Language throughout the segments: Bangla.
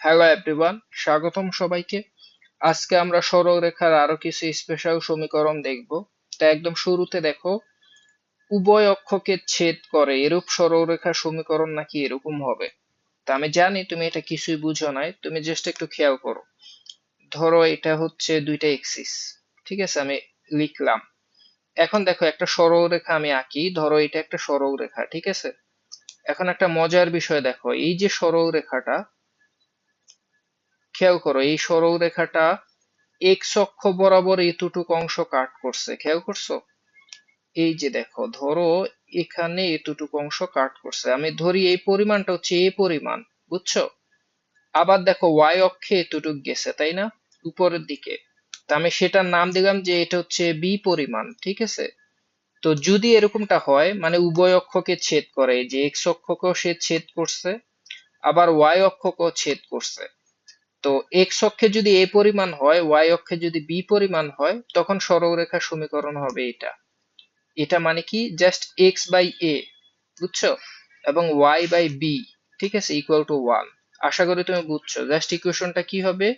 হ্যালো এভরিওয়ান, স্বাগতম সবাইকে। আজকে আমরা সরলরেখার আরো কিছু স্পেশাল সমীকরণ দেখব। তা একদম শুরুতে দেখো, উভয় অক্ষকে ছেদ করে এরূপ সরলরেখার সমীকরণ নাকি এরকম হবে। তা আমি জানি তুমি এটা কিছুই বুঝো নাই, তুমি জাস্ট একটু খেয়াল করো। ধরো এটা হচ্ছে দুইটা এক্সিস, ঠিক আছে, আমি লিখলাম। এখন দেখো একটা সরলরেখা আমি আঁকি, ধরো এটা একটা সরলরেখা, ঠিক আছে। এখন একটা মজার বিষয় দেখো, এই যে সরলরেখাটা, খেয়াল করো এই সরলরেখাটা এক্স অক্ষ বরাবর এতটুকু অংশ কাট করছে, খেয়াল করছো? এই যে দেখো, ধরো এখানে এতটুকু অংশ কাট করছে, আমি ধরি এই পরিমাণটা হচ্ছে এ পরিমাণ, বুঝছো? আবার দেখো ওয়াই অক্ষে এতটুকু গেছে, তাই না, উপরের দিকে। তা আমি সেটার নাম দিলাম যে এটা হচ্ছে বি পরিমাণ, ঠিক আছে। তো যদি এরকমটা হয়, মানে উভয় অক্ষকে ছেদ করে, যে এক্স অক্ষকেও সে ছেদ করছে, আবার ওয়াই অক্ষকেও ছেদ করছে। তো এক্স অক্ষে যদি এ পরিমাণ হয়, ওয়াই অক্ষে যদি বি পরিমাণ হয়, তখন সরলরেখার সমীকরণ হবে এটা। এটা মানে কি, জাস্ট এক্স বাই এ, বুঝছো, এবং ওয়াই বাই বি, ঠিক আছে, ইকুয়াল টু ওয়ান। আশা করি তুমি বুঝছো। জাস্ট ইকুয়েশনটা কি হবে,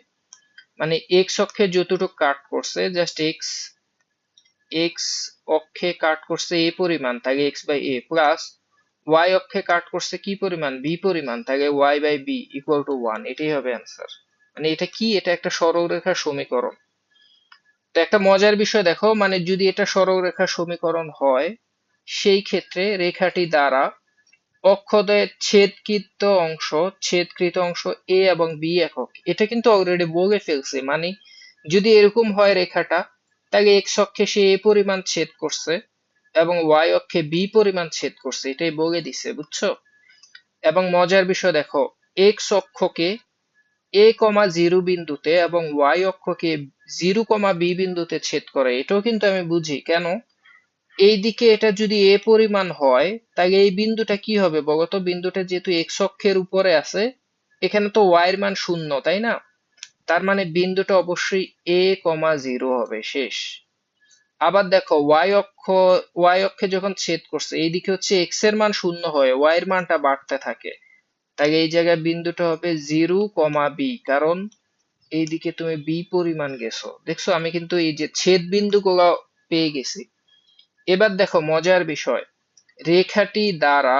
মানে এক্স অক্ষে যতটুকু কাট করছে, জাস্ট এক্স, এক্স অক্ষে কাট করছে এ পরিমাণ, তাকে x by a, plus y অক্ষে কাট করছে কি পরিমাণ, বি পরিমাণ, তাকে y by b equal to one. এটাই হবে অ্যান্সার। মানে এটা কি, এটা একটা সরলরেখার সমীকরণ। তো একটা মজার বিষয় দেখো, মানে যদি এটা সরলরেখার সমীকরণ হয়, সেই ক্ষেত্রে রেখাটি দ্বারা অক্ষদ্বয়ের ছেদকৃত অংশ এ এবং বি একক, এটা কিন্তু অলরেডি বলে ফেলছে। মানে যদি এরকম হয় রেখাটা, তাহলে এক্স অক্ষে সে এ পরিমাণ ছেদ করছে এবং ওয়াই অক্ষে বি পরিমাণ ছেদ করছে, এটাই বলে দিছে, বুঝছো? এবং মজার বিষয় দেখো, এক্স অক্ষকে এ কমা জিরো বিন্দুতে এবং ওয়াই অক্ষকে জিরো কমা বি বিন্দুতে ছেদ করে, এটাও কিন্তু আমি বুঝি কেন। এইদিকে এটা যদি এ পরিমাণ হয়, তাহলে এই বিন্দুটা কি হবে বলতো? বিন্দুটা যেহেতু এক্স অক্ষের উপরে আছে, এখানে তো ওয়াই এর মান শূন্য, তাই না? তার মানে বিন্দুটা অবশ্যই এ কমা জিরো হবে, শেষ। আবার দেখো ওয়াই অক্ষে যখন ছেদ করছে, এইদিকে হচ্ছে এক্স এর মান শূন্য হয়, ওয়াই এর মানটা বাড়তে থাকে। তাই এই জায়গায় বিন্দুটা হবে জিরো কমা বি, কারণ এইদিকে তুমি বি পরিমাণ গেছো, দেখছো? আমি কিন্তু এই যে ছেদ বিন্দুগুলো পেয়ে গেছি। এবার দেখো মজার বিষয়, রেখাটি দ্বারা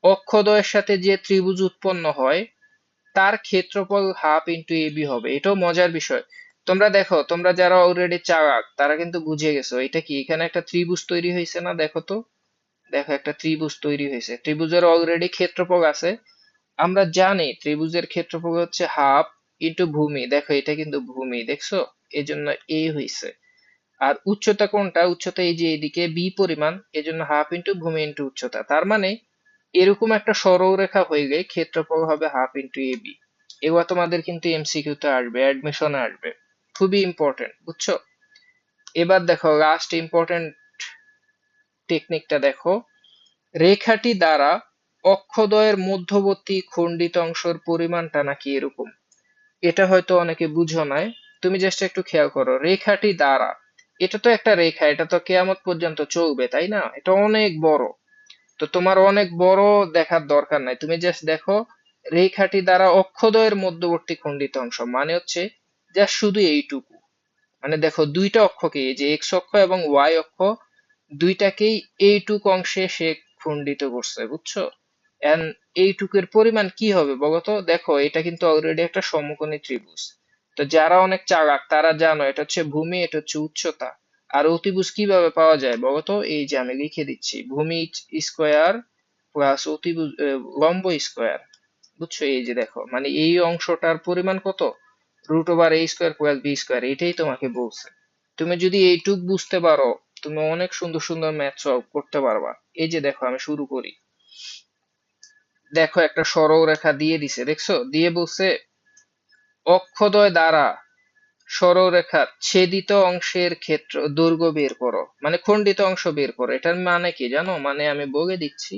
অক্ষদ্বয়ের সাথে যে ত্রিভুজ উৎপন্ন হয়, তার ক্ষেত্রফল হাফ ইন্টু এবি হবে। এটাও মজার বিষয়। তোমরা দেখো, তোমরা যারা অলরেডি চালাক তারা কিন্তু বুঝে গেছো এটা কি। এখানে একটা ত্রিভুজ তৈরি হয়েছে না, দেখো তো, দেখো একটা ত্রিভুজ তৈরি হয়েছে, ত্রিভুজের অলরেডি ক্ষেত্রফল আছে। আমরা জানি ত্রিভুজের ক্ষেত্রফল হচ্ছে হাফ ইন্টু ভূমি, দেখো এটা কিন্তু ভূমি, দেখছো? এই জন্য এ হইছে। আর উচ্চতা কোনটা, উচ্চতা এই যে এদিকে বি পরিমাণ, এজন্য হাফ ইন্টু ভূমি ইন্টু উচ্চতা। তার মানে এরকম একটা সরলরেখা হইলে ক্ষেত্রফল হবে হাফ ইন্টু এ বি। এগুলো তোমাদের কিন্তু এমসিকিউ তে আসবে, অ্যাডমিশনে আসবে, খুবই ইম্পর্টেন্ট, বুঝছো? এবার দেখো লাস্ট ইম্পর্টেন্ট টেকনিকটা দেখো, রেখাটি দ্বারা অক্ষদ্বয়ের মধ্যবর্তী খণ্ডিত অংশের পরিমাণটা নাকি এরকম। এটা হয়তো অনেকে বুঝো নাই, তুমি জাস্ট একটু খেয়াল করো। রেখাটি দ্বারা, এটা তো একটা রেখা, এটা তো কেয়ামত পর্যন্ত চলবে, তাই না? এটা অনেক বড়। তো তোমার অনেক বড় দেখার দরকার নাই, তুমি জাস্ট দেখো রেখাটি দ্বারা অক্ষদ্বয়ের মধ্যবর্তী খণ্ডিত অংশ, মানে হচ্ছে জাস্ট শুধু এইটুকু। মানে দেখো দুইটা অক্ষকে, এই যে এক্স অক্ষ এবং ওয়াই অক্ষ, দুইটাকেই এইটুকু অংশে সে খণ্ডিত করছে, বুঝছো? এন্ড এইটুকের পরিমাণ কি হবে বলতো? দেখো এটা কিন্তু অলরেডি একটা সমকোণী ত্রিভুজ। তো যারা অনেক চালাক তারা জানো এটা হচ্ছে ভূমি, এটা হচ্ছে উচ্চতা। আর অতিভুজ কিভাবে পাওয়া যায় বলতো? এই যে আমি লিখে দিচ্ছি, ভূমি স্কোয়ার প্লাস অতিভুজ লম্ব স্কোয়ার, বুঝছো? এই যে দেখো, মানে এই অংশটার পরিমাণ কত, root over a square plus B square, এটাই তোমাকে বলছে। তুমি যদি এইটুক বুঝতে পারো, তুমি অনেক সুন্দর সুন্দর ম্যাথ সলভ করতে পারবা। এই যে দেখো আমি শুরু করি, দেখো একটা সরলরেখা দিয়ে দিছে, দেখছো? দিয়ে বলছে অক্ষদ্বয় দ্বারা সরলরেখার ছেদিত অংশের ক্ষেত্র দৈর্ঘ্য বের করো, মানে খণ্ডিত অংশ বের করো। এটার মানে কি জানো? মানে আমি বলে দিচ্ছি,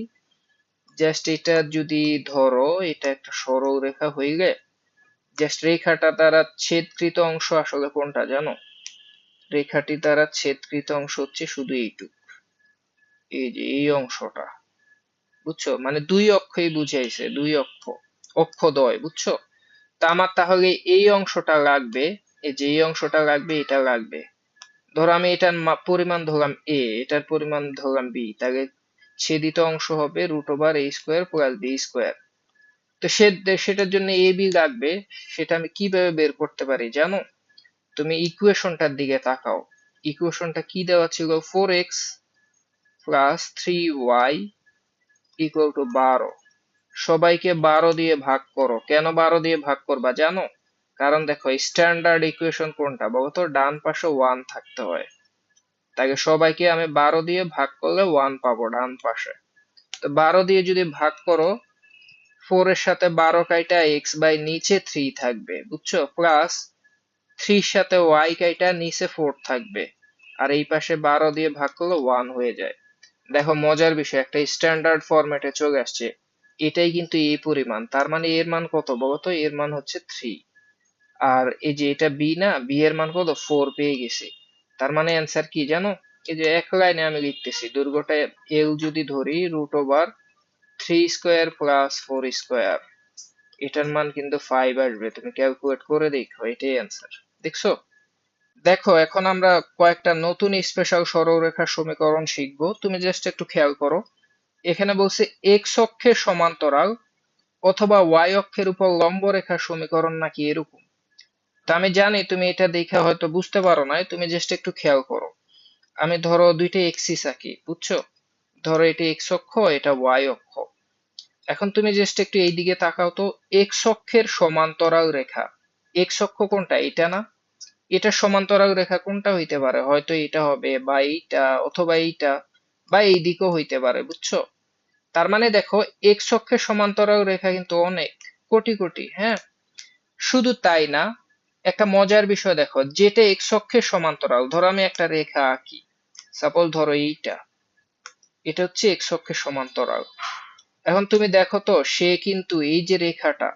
জাস্ট এটা যদি ধরো এটা একটা সরলরেখা হইলে, জাস্ট রেখাটা দ্বারা ছেদকৃত অংশ আসলে কোনটা জানো? রেখাটি দ্বারা ছেদকৃত অংশ হচ্ছে শুধু এইটুক, এই যে এই অংশটা, বুঝছো? মানে দুই অক্ষই বুঝাইছে, দুই অক্ষ, অক্ষদ্বয়, বুঝছো? তা আমার তাহলে এই অংশটা লাগবে, এই যে এই অংশটা লাগবে, এটা লাগবে। ধরো আমি এটার পরিমাণ ধরলাম এ, এটার পরিমাণ ধরলাম বি, তাহলে ছেদিত অংশ হবে √a² + b²। তো সেটার জন্য এ বি লাগবে। সেটা আমি কিভাবে বের করতে পারি জানো? তুমি ইকুয়েশনটার দিকে তাকাও। ইকুয়েশনটা কি দেওয়া ছিল? 4x + 3y = 12। সবাইকে 12 দিয়ে ভাগ করো। কেন 12 দিয়ে ভাগ করবা জানো? কারণ দেখো স্ট্যান্ডার্ড ইকুয়েশন কোনটা বলতো? ডান পাশে 1 থাকতে হয়। তাকে সবাইকে আমি 12 দিয়ে ভাগ করলে 1 পাবো ডান পাশে। তো 12 দিয়ে যদি ভাগ করো, 4 এর সাথে 12 কাইটা এক্স বাই নিচে 3 থাকবে, বুঝছো? প্লাস 3 এর সাথে ওয়াই কাইটা নিচে 4 থাকবে। আর এই পাশে 12 দিয়ে ভাগ করলে 1 হয়ে যায়। দেখো মজার বিষয়, একটা স্ট্যান্ডার্ড ফরম্যাটে চলে আসছে। এটাই কিন্তু এই পরিমাণ, তার মানে এর মান কত বলতো? এর মান হচ্ছে 3। আর এই যে এটা বি না, বি এর মান কত? 4 পেয়ে গেছি। তার মানে অ্যান্সার কি জানো? এই যে এক লাইনে আমি লিখতেছি, দৈর্ঘ্যটা এল যদি ধরি √3² + 4²। এটার মান কিন্তু 5 আসবে। তুমি ক্যালকুলেট করে দেখো, এটাই অ্যান্সার। দেখছো? দেখো এখন আমরা কয়েকটা নতুন স্পেশাল সরলরেখার সমীকরণ শিখবো। তুমি জাস্ট একটু খেয়াল করো। এখানে বলছে এক্স অক্ষের সমান্তরাল অথবা ওয়াই অক্ষের উপর লম্ব রেখার সমীকরণ নাকি এরকম। তা আমি জানি তুমি এটা দেখে হয়তো বুঝতে পারো না, তুমি জাস্ট একটু খেয়াল করো। আমি ধরো দুইটা এক্সিস আঁকি, বুঝছো? ধরো এটা এক্স অক্ষ, এটা ওয়াই অক্ষ। এখন তুমি জাস্ট একটু এই দিকে তাকাও তো। এক্স অক্ষের সমান্তরাল রেখা, এক্স অক্ষ কোনটা? এটা না? এটা সমান্তরাল রেখা কোনটা হইতে পারে? হয়তো এটা হবে, বা এইটা, অথবা এইটা, বা এই দিকেও হইতে পারে, বুঝছো? তার মানে দেখো এক্স অক্ষের সমান্তরাল রেখা কিন্তু অনেক, কোটি কোটি, হ্যাঁ। শুধু তাই না, একটা মজার বিষয় দেখো, যেটা এক্স অক্ষের সমান্তরাল, ধরো আমি একটা রেখা আঁকি, সাপোজ ধরো এইটা, এটা হচ্ছে এক্স অক্ষের সমান্তরাল। এখন তুমি দেখো তো, সে কিন্তু এই যে রেখাটা,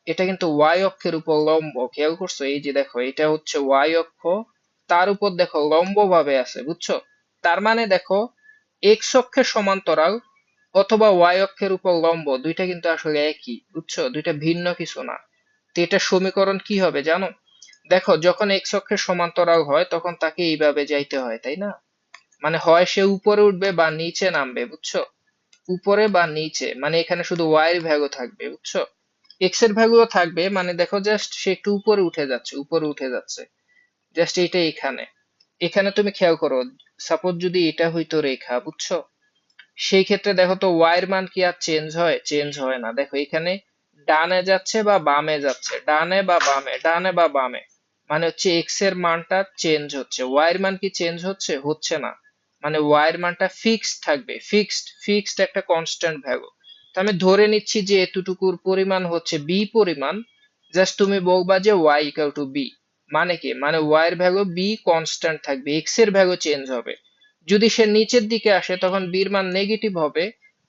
এটা কিন্তু ওয়াই অক্ষের উপর লম্ব। খেয়াল করছো? এই যে দেখো, এটা হচ্ছে ওয়াই অক্ষ, তার উপর দেখো লম্ব ভাবে আছে, বুঝছো? তার মানে দেখো এক্স অক্ষের সমান্তরাল অথবা ওয়াই অক্ষের উপর লম্ব, দুইটা কিন্তু আসলে একই, বুঝছো? দুইটা ভিন্ন কিছু না। তো এটা সমীকরণ কি হবে জানো? দেখো যখন এক্স অক্ষের সমান্তরাল হয় তখন তাকে এইভাবে যাইতে হয়, তাই না? মানে হয় সে উপরে উঠবে বা নিচে নামবে, বুঝছো? উপরে বা নিচে, মানে এখানে শুধু ওয়াই এর ভ্যালু থাকবে, বুঝছো? এক্স এর ভ্যালুও থাকবে, মানে দেখো জাস্ট সে একটু উপরে উঠে যাচ্ছে, উপরে উঠে যাচ্ছে। জাস্ট এটা এখানে, এখানে তুমি খেয়াল করো, সাপোজ যদি এটা হইতো রেখা, বুঝছো? সেই ক্ষেত্রে দেখো তো ওয়াই এর মান কি আর চেঞ্জ হয়? চেঞ্জ হয় না। দেখো এখানে ডানে যাচ্ছে বা বামে যাচ্ছে, ডানে বা বামে, ডানে বা বামে, মানে হচ্ছে এক্স এর মানটা চেঞ্জ হচ্ছে। ওয়াই এর মান কি চেঞ্জ হচ্ছে? হচ্ছে না। মানে ওয়াই এর মানটা ফিক্সড থাকবে, ফিক্সড একটা কনস্ট্যান্ট ভ্যালু। তো আমি ধরে নিচ্ছি যে এতটুকুর পরিমাণ হচ্ছে বি পরিমাণ। জাস্ট তুমি বলবা যে ওয়াই ইকুয়াল টু বি। মানে কি? মানে ওয়াই এর ভ্যালু বি কনস্ট্যান্ট থাকবে, এক্স এর ভ্যালু চেঞ্জ হবে। যদি সে নিচের দিকে আসে তখন বির মান নেগেটিভ হবে,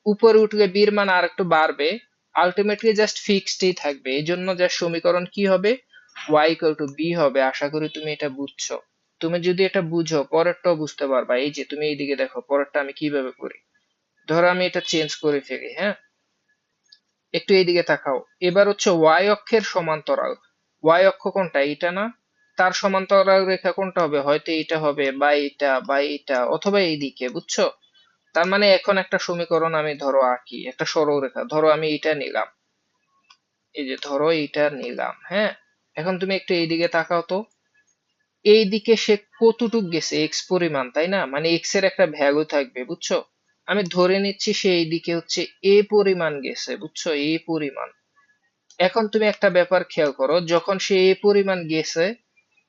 উপরে উঠলে বির মান আর একটু বাড়বে, আলটিমেটলি জাস্ট ফিক্সডই থাকবে। এই জন্য জাস্ট সমীকরণ কি হবে? y ইকুয়াল টু বি হবে। আশা করি তুমি এটা বুঝছো। তুমি যদি এটা বুঝো, পরেরটাও বুঝতে পারবা। এই যে তুমি এইদিকে দেখো, পরেরটা আমি কিভাবে করি। ধরো আমি এটা চেঞ্জ করে ফেলি, হ্যাঁ। একটু এইদিকে তাকাও। এবার হচ্ছে ওয়াই অক্ষের সমান্তরাল, ওয়াই অক্ষ কোনটা? এটা না? তার সমান্তরাল রেখা কোনটা হবে? হয়তো এটা হবে, বা এটা, বা এটা, অথবা এইদিকে, বুঝছো? তার মানে এখন একটা সমীকরণ আমি ধরো আঁকি, একটা সরলরেখা, ধরো আমি এটা নিলাম, এই যে ধরো এইটা নিলাম, হ্যাঁ। এখন তুমি একটু এইদিকে তাকাও তো। এইদিকে সে কতটুক গেছে? এক্স পরিমাণ, তাই না? মানে এক্স এর একটা ভ্যালু থাকবে, বুঝছো? আমি ধরে নিচ্ছি সে এইদিকে হচ্ছে এ পরিমাণ গেছে, বুঝছো? এ পরিমাণ। এখন তুমি একটা ব্যাপার খেয়াল করো, যখন সে এ পরিমাণ গেছে,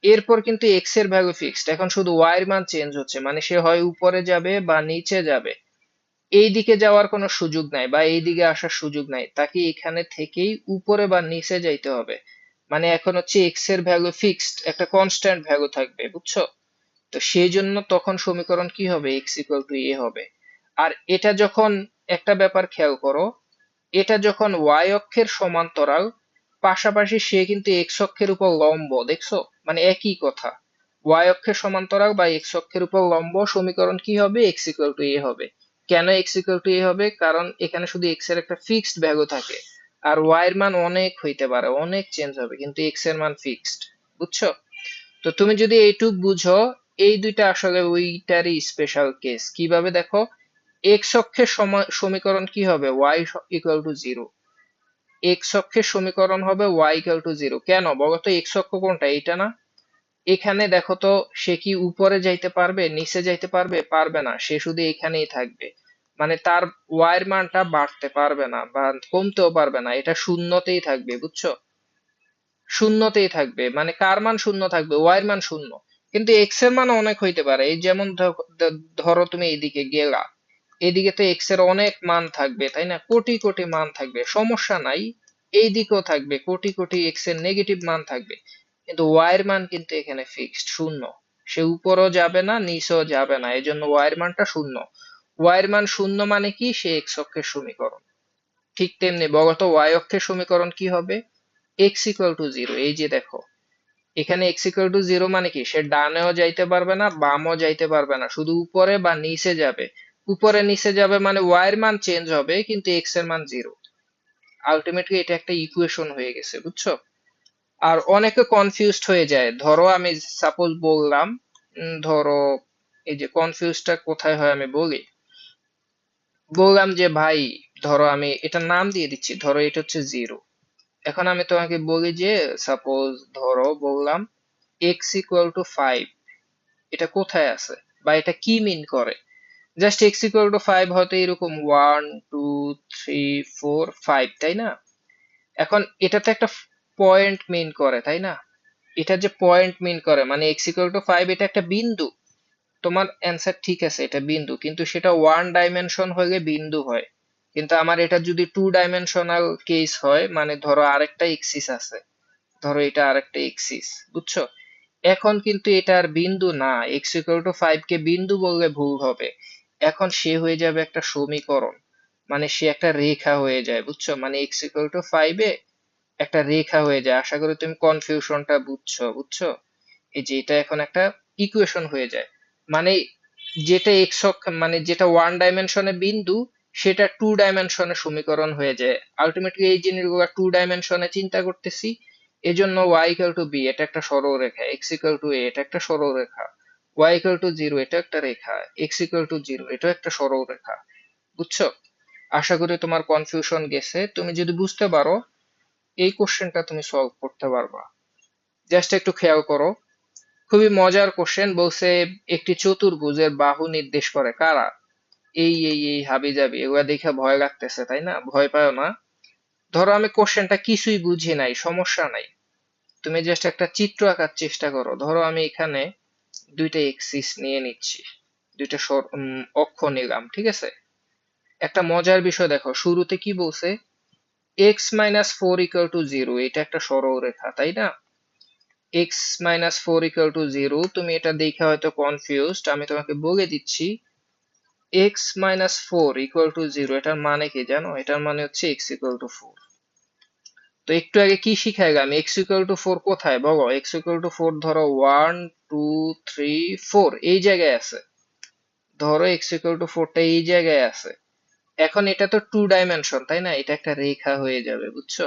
এরপর কিন্তু এক্স এর ভ্যালু ফিক্সড, এখন শুধু ওয়াই এর মান চেঞ্জ হচ্ছে, মানে সে হয় উপরে যাবে বা নিচে যাবে। এই দিকে যাওয়ার কোনো সুযোগ নাই, বা এই দিকে আসার সুযোগ নাই, তাকে এখানে থেকেই উপরে বা নিচে যাইতে হবে। মানে এখন হচ্ছে এক্স এর ভ্যালু ফিক্সড, একটা কনস্ট্যান্ট ভ্যালু থাকবে, বুঝছো? তো সেই জন্য তখন সমীকরণ কি হবে? এক্স ইকুয়াল টু এ হবে। আর এটা যখন, একটা ব্যাপার খেয়াল করো, এটা যখন ওয়াই অক্ষের সমান্তরাল, পাশাপাশি সে কিন্তু এক্স অক্ষের উপর লম্ব, দেখছো? মানে একই কথা। ওয়াই অক্ষের সমান্তরাল বা এক্স অক্ষের উপর লম্ব, সমীকরণ কি হবে? এক্স ইকুয়াল টু এ হবে। কেন এক্স ইকুয়াল টু এ হবে? কারণ এখানে শুধু এক্স এর একটা ফিক্সড ভ্যালু থাকে, আর ওয়াই এর মান অনেক হইতে পারে, অনেক চেঞ্জ হবে, কিন্তু এক্স এর মান ফিক্সড। বুঝছো? তো তুমি যদি এইটুক বুঝো, এই দুইটা আসলে ওইটারই স্পেশাল কেস। কিভাবে দেখো, এক্স অক্ষের সমীকরণ কি হবে? Y equal to zero. X অক্ষের সমীকরণ হবে ওয়াই ইকুয়াল টু জিরো। কেন বলতো? এক্স অক্ষ কোনটা? এইটা না? এখানে দেখো তো, সে কি উপরে যাইতে পারবে, নিচে যাইতে পারবে? পারবে না, সে শুধু এখানেই থাকবে। মানে তার ওয়াই এর মানটা বাড়তে পারবে না বা কমতেও পারবে না, এটা শূন্যতেই থাকবে। বুঝছো? শূন্যতেই থাকবে, মানে কার মান শূন্য থাকবে? ওয়াই এর মান শূন্য। কিন্তু এক্স এর মান অনেক হইতে পারে। এই যেমন ধরো তুমি এইদিকে গেলা, এদিকে তো এক্স এর অনেক মান থাকবে, তাই না? কোটি কোটি মান থাকবে, সমস্যা নাই। এই দিকেও থাকবে কোটি কোটি এক্স এর নেগেটিভ মান থাকবে, কিন্তু ওয়াই এর মান কিন্তু এখানে ফিক্সড শূন্য। সে উপরও যাবে না, নিচেও যাবে না, এই জন্য ওয়াই এর মানটা শূন্য। ওয়াই এর মান শূন্য মানে কি? সে এক্স অক্ষের সমীকরণ। ঠিক তেমনি বলতো ওয়াই অক্ষের সমীকরণ কি হবে? X equal to zero. এই যে দেখো, এখানে এক্স ইকুয়াল টু জিরো মানে কি? সে ডানেও যাইতে পারবে না, বামও যাইতে পারবে না, শুধু উপরে বা নিচে যাবে। উপরে নিচে যাবে মানে ওয়াই এর মান চেঞ্জ হবে, কিন্তু এক্স এর মান জিরো। আলটিমেটলি এটা একটা ইকুয়েশন হয়ে গেছে। বুঝছো? আর অনেকে কনফিউজড হয়ে যায়। ধরো আমি সাপোজ বললাম, ধরো, এই যে কনফিউজটা কোথায় হয় আমি বলি। বললাম যে ভাই, ধরো আমি এটা নাম দিয়ে দিচ্ছি, ধরো এটা হচ্ছে জিরো। এখন আমি তোমাকে বলি যে, সাপোজ ধরো বললাম এক্স ইকুয়াল টু ফাইভ, এটা কোথায় আছে বা এটা কি মিন করে? Just x equal to five হয়তো এরকম one, two, three, four, five, তাই না? এখন এটা তো একটা পয়েন্ট মিন করে, তাই না? এটা যে পয়েন্ট মিন করে মানে এক্স ইকুয়াল টু ফাইভ, এটা একটা বিন্দু। তোমার অ্যান্সার ঠিক আছে, এটা বিন্দু, কিন্তু সেটা ওয়ান ডাইমেনশন হলে বিন্দু হয়। কিন্তু আমার এটা যদি টু ডাইমেনশনাল কেস হয়, মানে ধরো আরেকটা এক্সিস আছে, ধরো এটা আরেকটা এক্সিস। বুঝছো? এখন কিন্তু এটা আর বিন্দু না, এক্স ইকুয়াল টু ফাইভ কে বিন্দু বললে ভুল হবে। এখন সে হয়ে যাবে একটা সমীকরণ, মানে সে একটা রেখা হয়ে যায়। বুঝছো? মানে এক্স ইকুয়াল টু ফাইভে একটা রেখা হয়ে যায়। আশা করি তুমি কনফিউশনটা বুঝছো। বুঝছো? এই যে এটা এখন একটা ইকুয়েশন হয়ে যায়। মানে যেটা এক্স অক্ষ, মানে যেটা ওয়ান ডাইমেনশনে বিন্দু, সেটা টু ডাইমেনশনে সমীকরণ হয়ে যায়। আলটিমেটলি এই জিনিসগুলো টু ডাইমেনশনে চিন্তা করতেছি, এজন্য ওয়াই ইকুয়াল টু বি এটা একটা সরলরেখা, এক্স ইকুয়াল টু এ এটা একটা সরলরেখা, ওয়াই ইকুয়াল টু জিরো এটা একটা রেখা, এক্স ইকুয়াল টু জিরো এটা একটা সরলরেখা। বুঝছো? আশা করি তোমার কনফিউশন গেছে। তুমি যদি বুঝতে পারো, এই কোশ্চেনটা তুমি সলভ করতে পারবা। জাস্ট একটু খেয়াল করো, খুবই মজার কোশ্চেন। বলছে একটি চতুর্ভুজের বাহু নির্দেশ করে কারা? এই হাবি জাবি এগুলা দেখে ভয় লাগতেছে, তাই না? ভয় পাও না। ধরো আমি কোশ্চেনটা কিছুই বুঝি নাই, সমস্যা নাই। তুমি জাস্ট একটা চিত্র আঁকার চেষ্টা করো। ধরো আমি এখানে দুইটা এক্সিস নিয়ে নিচ্ছি, দুইটা অক্ষ নিলাম, ঠিক আছে? একটা মজার বিষয় দেখো, শুরুতে কি বলছে? X minus four equal to zero, এটা একটা সরল রেখা, তাই না? X minus four equal to zero, তুমি এটা দেখে হয়তো কনফিউজড, আমি তোমাকে বলে দিচ্ছি। X minus four equal to zero, এটার মানে কি জানো? এটার মানে হচ্ছে এক্স ইকুয়াল টু ফোর। তো একটু আগে কি শিখাই গেলাম? এক্স ইকুয়াল টু ফোর কোথায় বলো? এক্স ইকুয়াল টু ফোর ধরো ওয়ান, টু, থ্রি, ফোর এই জায়গায় আছে। ধরো এক্স ইকুয়াল টু ফোরটা এই জায়গায় আছে। এখন এটা তো টু ডাইমেনশন, তাই না? এটা একটা রেখা হয়ে যাবে। বুঝছো?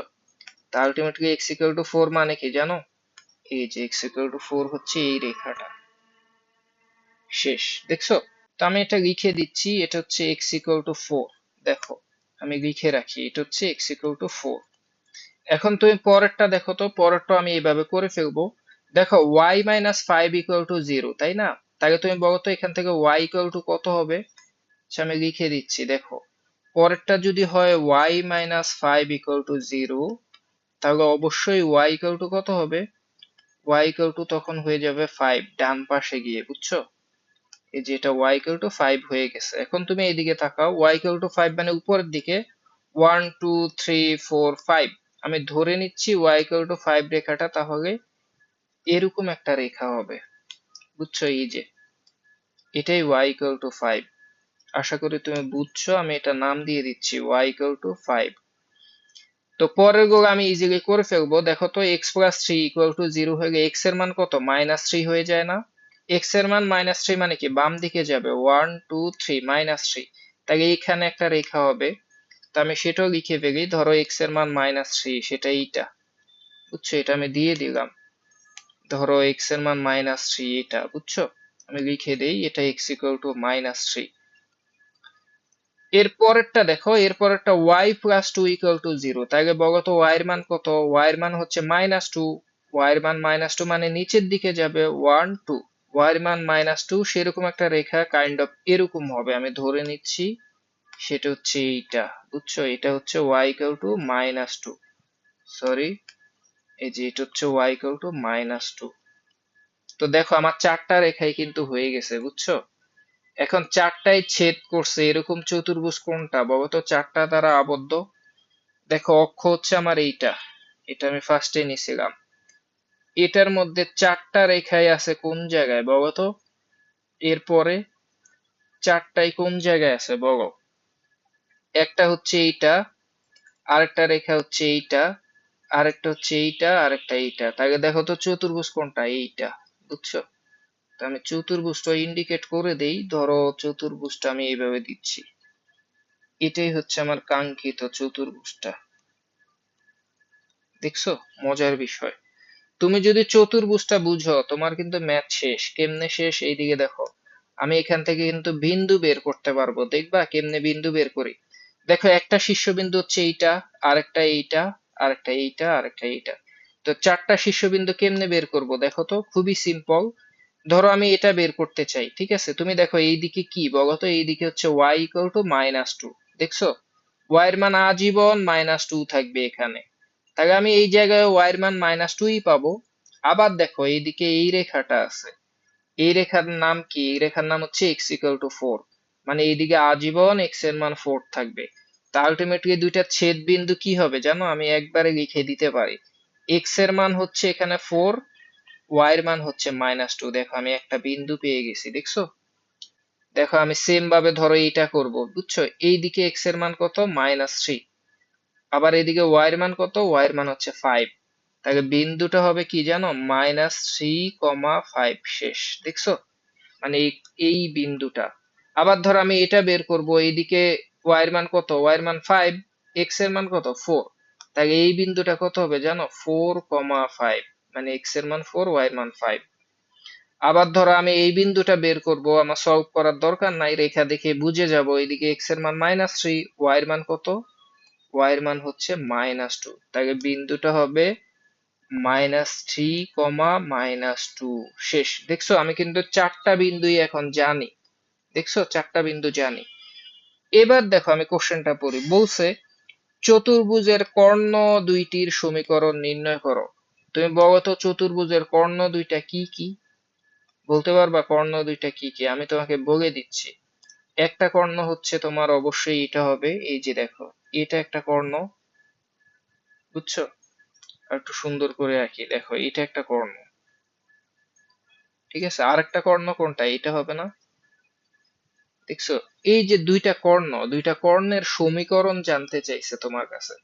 তা ultimately x equal two four মানে কি জানো? এই যে এক্স ইকুয়াল টু ফোর হচ্ছে এই রেখাটা। শেষ। দেখছো? তো আমি এটা লিখে দিচ্ছি, এটা হচ্ছে এক্স ইকুয়াল টু ফোর। দেখো, আমি লিখে রাখি, এটা হচ্ছে এক্স ইকুয়াল টু ফোর। এখন তুমি পরেরটা দেখো তো, পরেরটা আমি এইভাবে করে ফেলবো। দেখো y minus five equal to zero, তাই না? তাহলে তুমি বলো তো এখান থেকে ওয়াই ইকুয়াল টু কত হবে? আচ্ছা আমি লিখে দিচ্ছি, দেখো। পরেরটা যদি হয় y minus five equal to zero, তাহলে অবশ্যই ওয়াই ইকুয়াল টু কত হবে? ওয়াই ইকুয়াল টু তখন হয়ে যাবে ফাইভ, ডান পাশে গিয়ে। বুঝছো? এই যে এটা y ইকুয়াল টু ফাইভ হয়ে গেছে। এখন তুমি এইদিকে তাকাও, y ইকুয়াল টু ফাইভ মানে উপরের দিকে one, two, three, four, five. আমি ধরে নিচ্ছি y ইকুয়াল টু ফাইভ রেখাটা তাহলে এরকম একটা রেখা হবে। বুঝছো? এই যে এটাই y ইকুয়াল টু ফাইভ। আশা করি তুমি বুঝছো। আমি এটা নাম দিয়ে দিচ্ছি y ইকুয়াল টু ফাইভ। তো পরের গুলো আমি ইজিলি করে ফেলবো। দেখো তো x plus three equal to zero হয়ে গেলে এক্স এর মান কত? মাইনাস থ্রি হয়ে যায় না? এক্স এর মান মাইনাস থ্রি মানে কি? বাম দিকে যাবে, one, two, three, minus three. তাহলে এইখানে একটা রেখা হবে। তো আমি সেটাও লিখে ফেলি, ধরো এক্স এর মান -3, সেটা এইটা, বুঝছো? এটা আমি দিয়ে দিলাম, ধরো এক্স এর মান -3, এটা, বুঝছো? আমি লিখে দেই, এটা এক্স ইকুয়াল টু -3। এর পরেরটা দেখো, এর পরেরটা y প্লাস 2 ইকুয়াল টু 0। তাহলে বলো তো y এর মান কত? y এর মান হচ্ছে -2, y এর মান -2 মানে নিচের দিকে যাবে 1 2, y এর মান -2, সেরকম একটা রেখা কাইন্ড অফ এরকম হবে, আমি ধরে নিচ্ছি সেটা হচ্ছে এইটা, বুঝছো? এটা হচ্ছে y ইকুয়াল টু -2, সরি, এই যে এটা হচ্ছে y ইকুয়াল টু -2। তো দেখো আমার চারটা রেখাই কিন্তু হয়ে গেছে, বুঝছো? এখন চারটায় ছেদ করছে এরকম চতুর্ভুজ কোনটা বলো তো, চারটা দ্বারা আবদ্ধ? দেখো অক্ষ হচ্ছে আমার এইটা, এটা আমি ফার্স্টে নিছিলাম। এটার মধ্যে চারটা রেখাই আছে কোন জায়গায় বলো তো? এরপরে চারটাই কোন জায়গায় আছে বলো? একটা হচ্ছে এইটা, আরেকটা রেখা হচ্ছে এইটা, আরেকটা হচ্ছে এইটা, আরেকটা এইটা। তাহলে দেখো তো চতুর্ভুজ কোনটা? এইটা, বুঝছো? তো আমি চতুর্ভুজটা ইন্ডিকেট করে দেই, ধরো চতুর্ভুজটা আমি এইভাবে দিচ্ছি, এটাই হচ্ছে আমার কাঙ্ক্ষিত চতুর্ভুজটা। দেখছো মজার বিষয়? তুমি যদি চতুর্ভুজটা বুঝো, তোমার কিন্তু ম্যাথ শেষ। কেমনে শেষ? এইদিকে দেখো, আমি এখান থেকে কিন্তু বিন্দু বের করতে পারবো, দেখবা কেমনে বিন্দু বের করি। দেখো একটা শীর্ষবিন্দু হচ্ছে এইটা, আরেকটা এইটা, আরেকটা এইটা, আরেকটা এইটা। তো চারটা শীর্ষবিন্দু কেমনে বের করব দেখো তো, খুবই সিম্পল। ধরো আমি এটা বের করতে চাই, ঠিক আছে? তুমি দেখো এইদিকে কি বলো তো, এইদিকে হচ্ছে y ইকুয়াল টু -2, দেখছো? y এর মান আজীবন -2 থাকবে এখানে, তাহলে আমি এই জায়গায় y এর মান -2ই পাবো। আবার দেখো এইদিকে এই রেখাটা আছে, এই রেখার নাম কি? এই রেখার নাম হচ্ছে x ইকুয়াল টু 4, মানে এইদিকে আজীবন x এর মান 4 থাকবে। তা আলটিমেটলি দুইটা ছেদ বিন্দু কি হবে জানো? আমি একবারে লিখে দিতে পারি, x এর মান হচ্ছে এখানে 4, y এর মান হচ্ছে -2। দেখো আমি একটা বিন্দু পেয়ে গেছি, দেখছো? দেখো আমি সেম ভাবে ধরো এইটা করব, বুঝছো? এইদিকে x এর মান কত? -3। আবার এদিকে y এর মান কত? y এর মান হচ্ছে 5। তাহলে বিন্দুটা হবে কি জানো? -3,5 শেষ, দেখছো? মানে এই বিন্দুটা। আবার ধরো আমি এটা বের করব, এইদিকে y এর মান কত? y এর মান 5, x এর মান কত? 4। তাহলে এই বিন্দুটা কত হবে জানো? 4,5, মানে x এর মান 4, y এর মান 5। আবার ধরো আমি এই বিন্দুটা বের করব, আমার সলভ করার দরকার নাই, রেখা দেখে বুঝে যাব। এইদিকে x এর মান -3, y এর মান কত? y এর মান হচ্ছে -2। তাহলে বিন্দুটা হবে -3, -2 শেষ। দেখছো আমি কিন্তু চারটা বিন্দুই এখন জানি, দেখছো চারটা বিন্দু জানি। এবার দেখো আমি কোশ্চেনটা পড়ি, বলছে চতুর্ভুজের কর্ণ দুইটির সমীকরণ নির্ণয় করো। তুমি বলো তো চতুর্ভুজের কর্ণ দুইটা কি কি? বলতে পারবা কর্ণ দুইটা কি কি? আমি তোমাকে বলে দিচ্ছি। একটা কর্ণ হচ্ছে তোমার অবশ্যই এটা হবে, এই যে দেখো, এটা একটা কর্ণ, বুঝছো? আর একটু সুন্দর করে আঁকি, দেখো এটা একটা কর্ণ, ঠিক আছে? আর একটা কর্ণ কোনটা? এটা হবে না? দেখছো? এই যে দুইটা কর্ণ, দুইটা কর্ণের সমীকরণ জানতে চাইছে তোমার কাছে।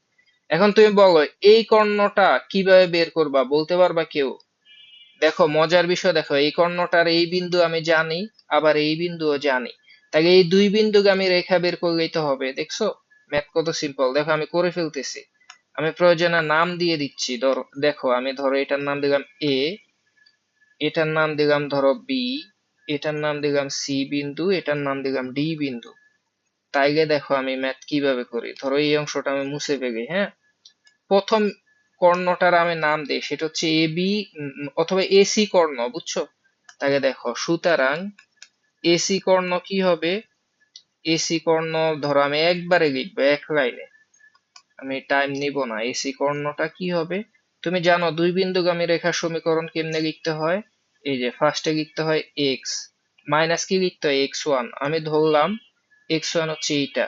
এখন তুমি বলো এই কর্ণটা কিভাবে বের করবা, বলতে পারবা কেউ? দেখো মজার বিষয়, দেখো এই কর্ণটার এই বিন্দু আমি জানি, আবার এই বিন্দুও জানি। তাহলে এই দুই বিন্দুগামী রেখা বের করলেই তো হবে, দেখছো? ম্যাথ কত সিম্পল, দেখো আমি করে ফেলতেছি। আমি প্রয়োজনে নাম দিয়ে দিচ্ছি, ধরো দেখো আমি ধরো এটার নাম দিলাম এ, এটার নাম দিলাম ধরো বি, এটার নাম দিলাম সি বিন্দু, এটার নাম দিলাম ডি বিন্দু। তাইলে দেখো আমি ম্যাথ কিভাবে করি, ধরো এই অংশটা আমি মুছে ফেলি, হ্যাঁ? প্রথম কর্ণটার আমি নাম দেই, সেটা হচ্ছে এ বি অথবা এসি কর্ণ, বুঝছো? তাহলে দেখো সুতরাং এসি কর্ণ কি হবে? এসি কর্ণ ধরো আমি একবারে লিখবো এক লাইনে, আমি টাইম নিব না। এসি কর্ণটা কি হবে? তুমি জানো দুই বিন্দুগামী রেখার সমীকরণ কেমনে লিখতে হয়? এই যে ফার্স্টে লিখতে হয় এক্স, মাইনাস কি লিখতে হয়? x1। আমি ধরলাম x1 হচ্ছে এইটা,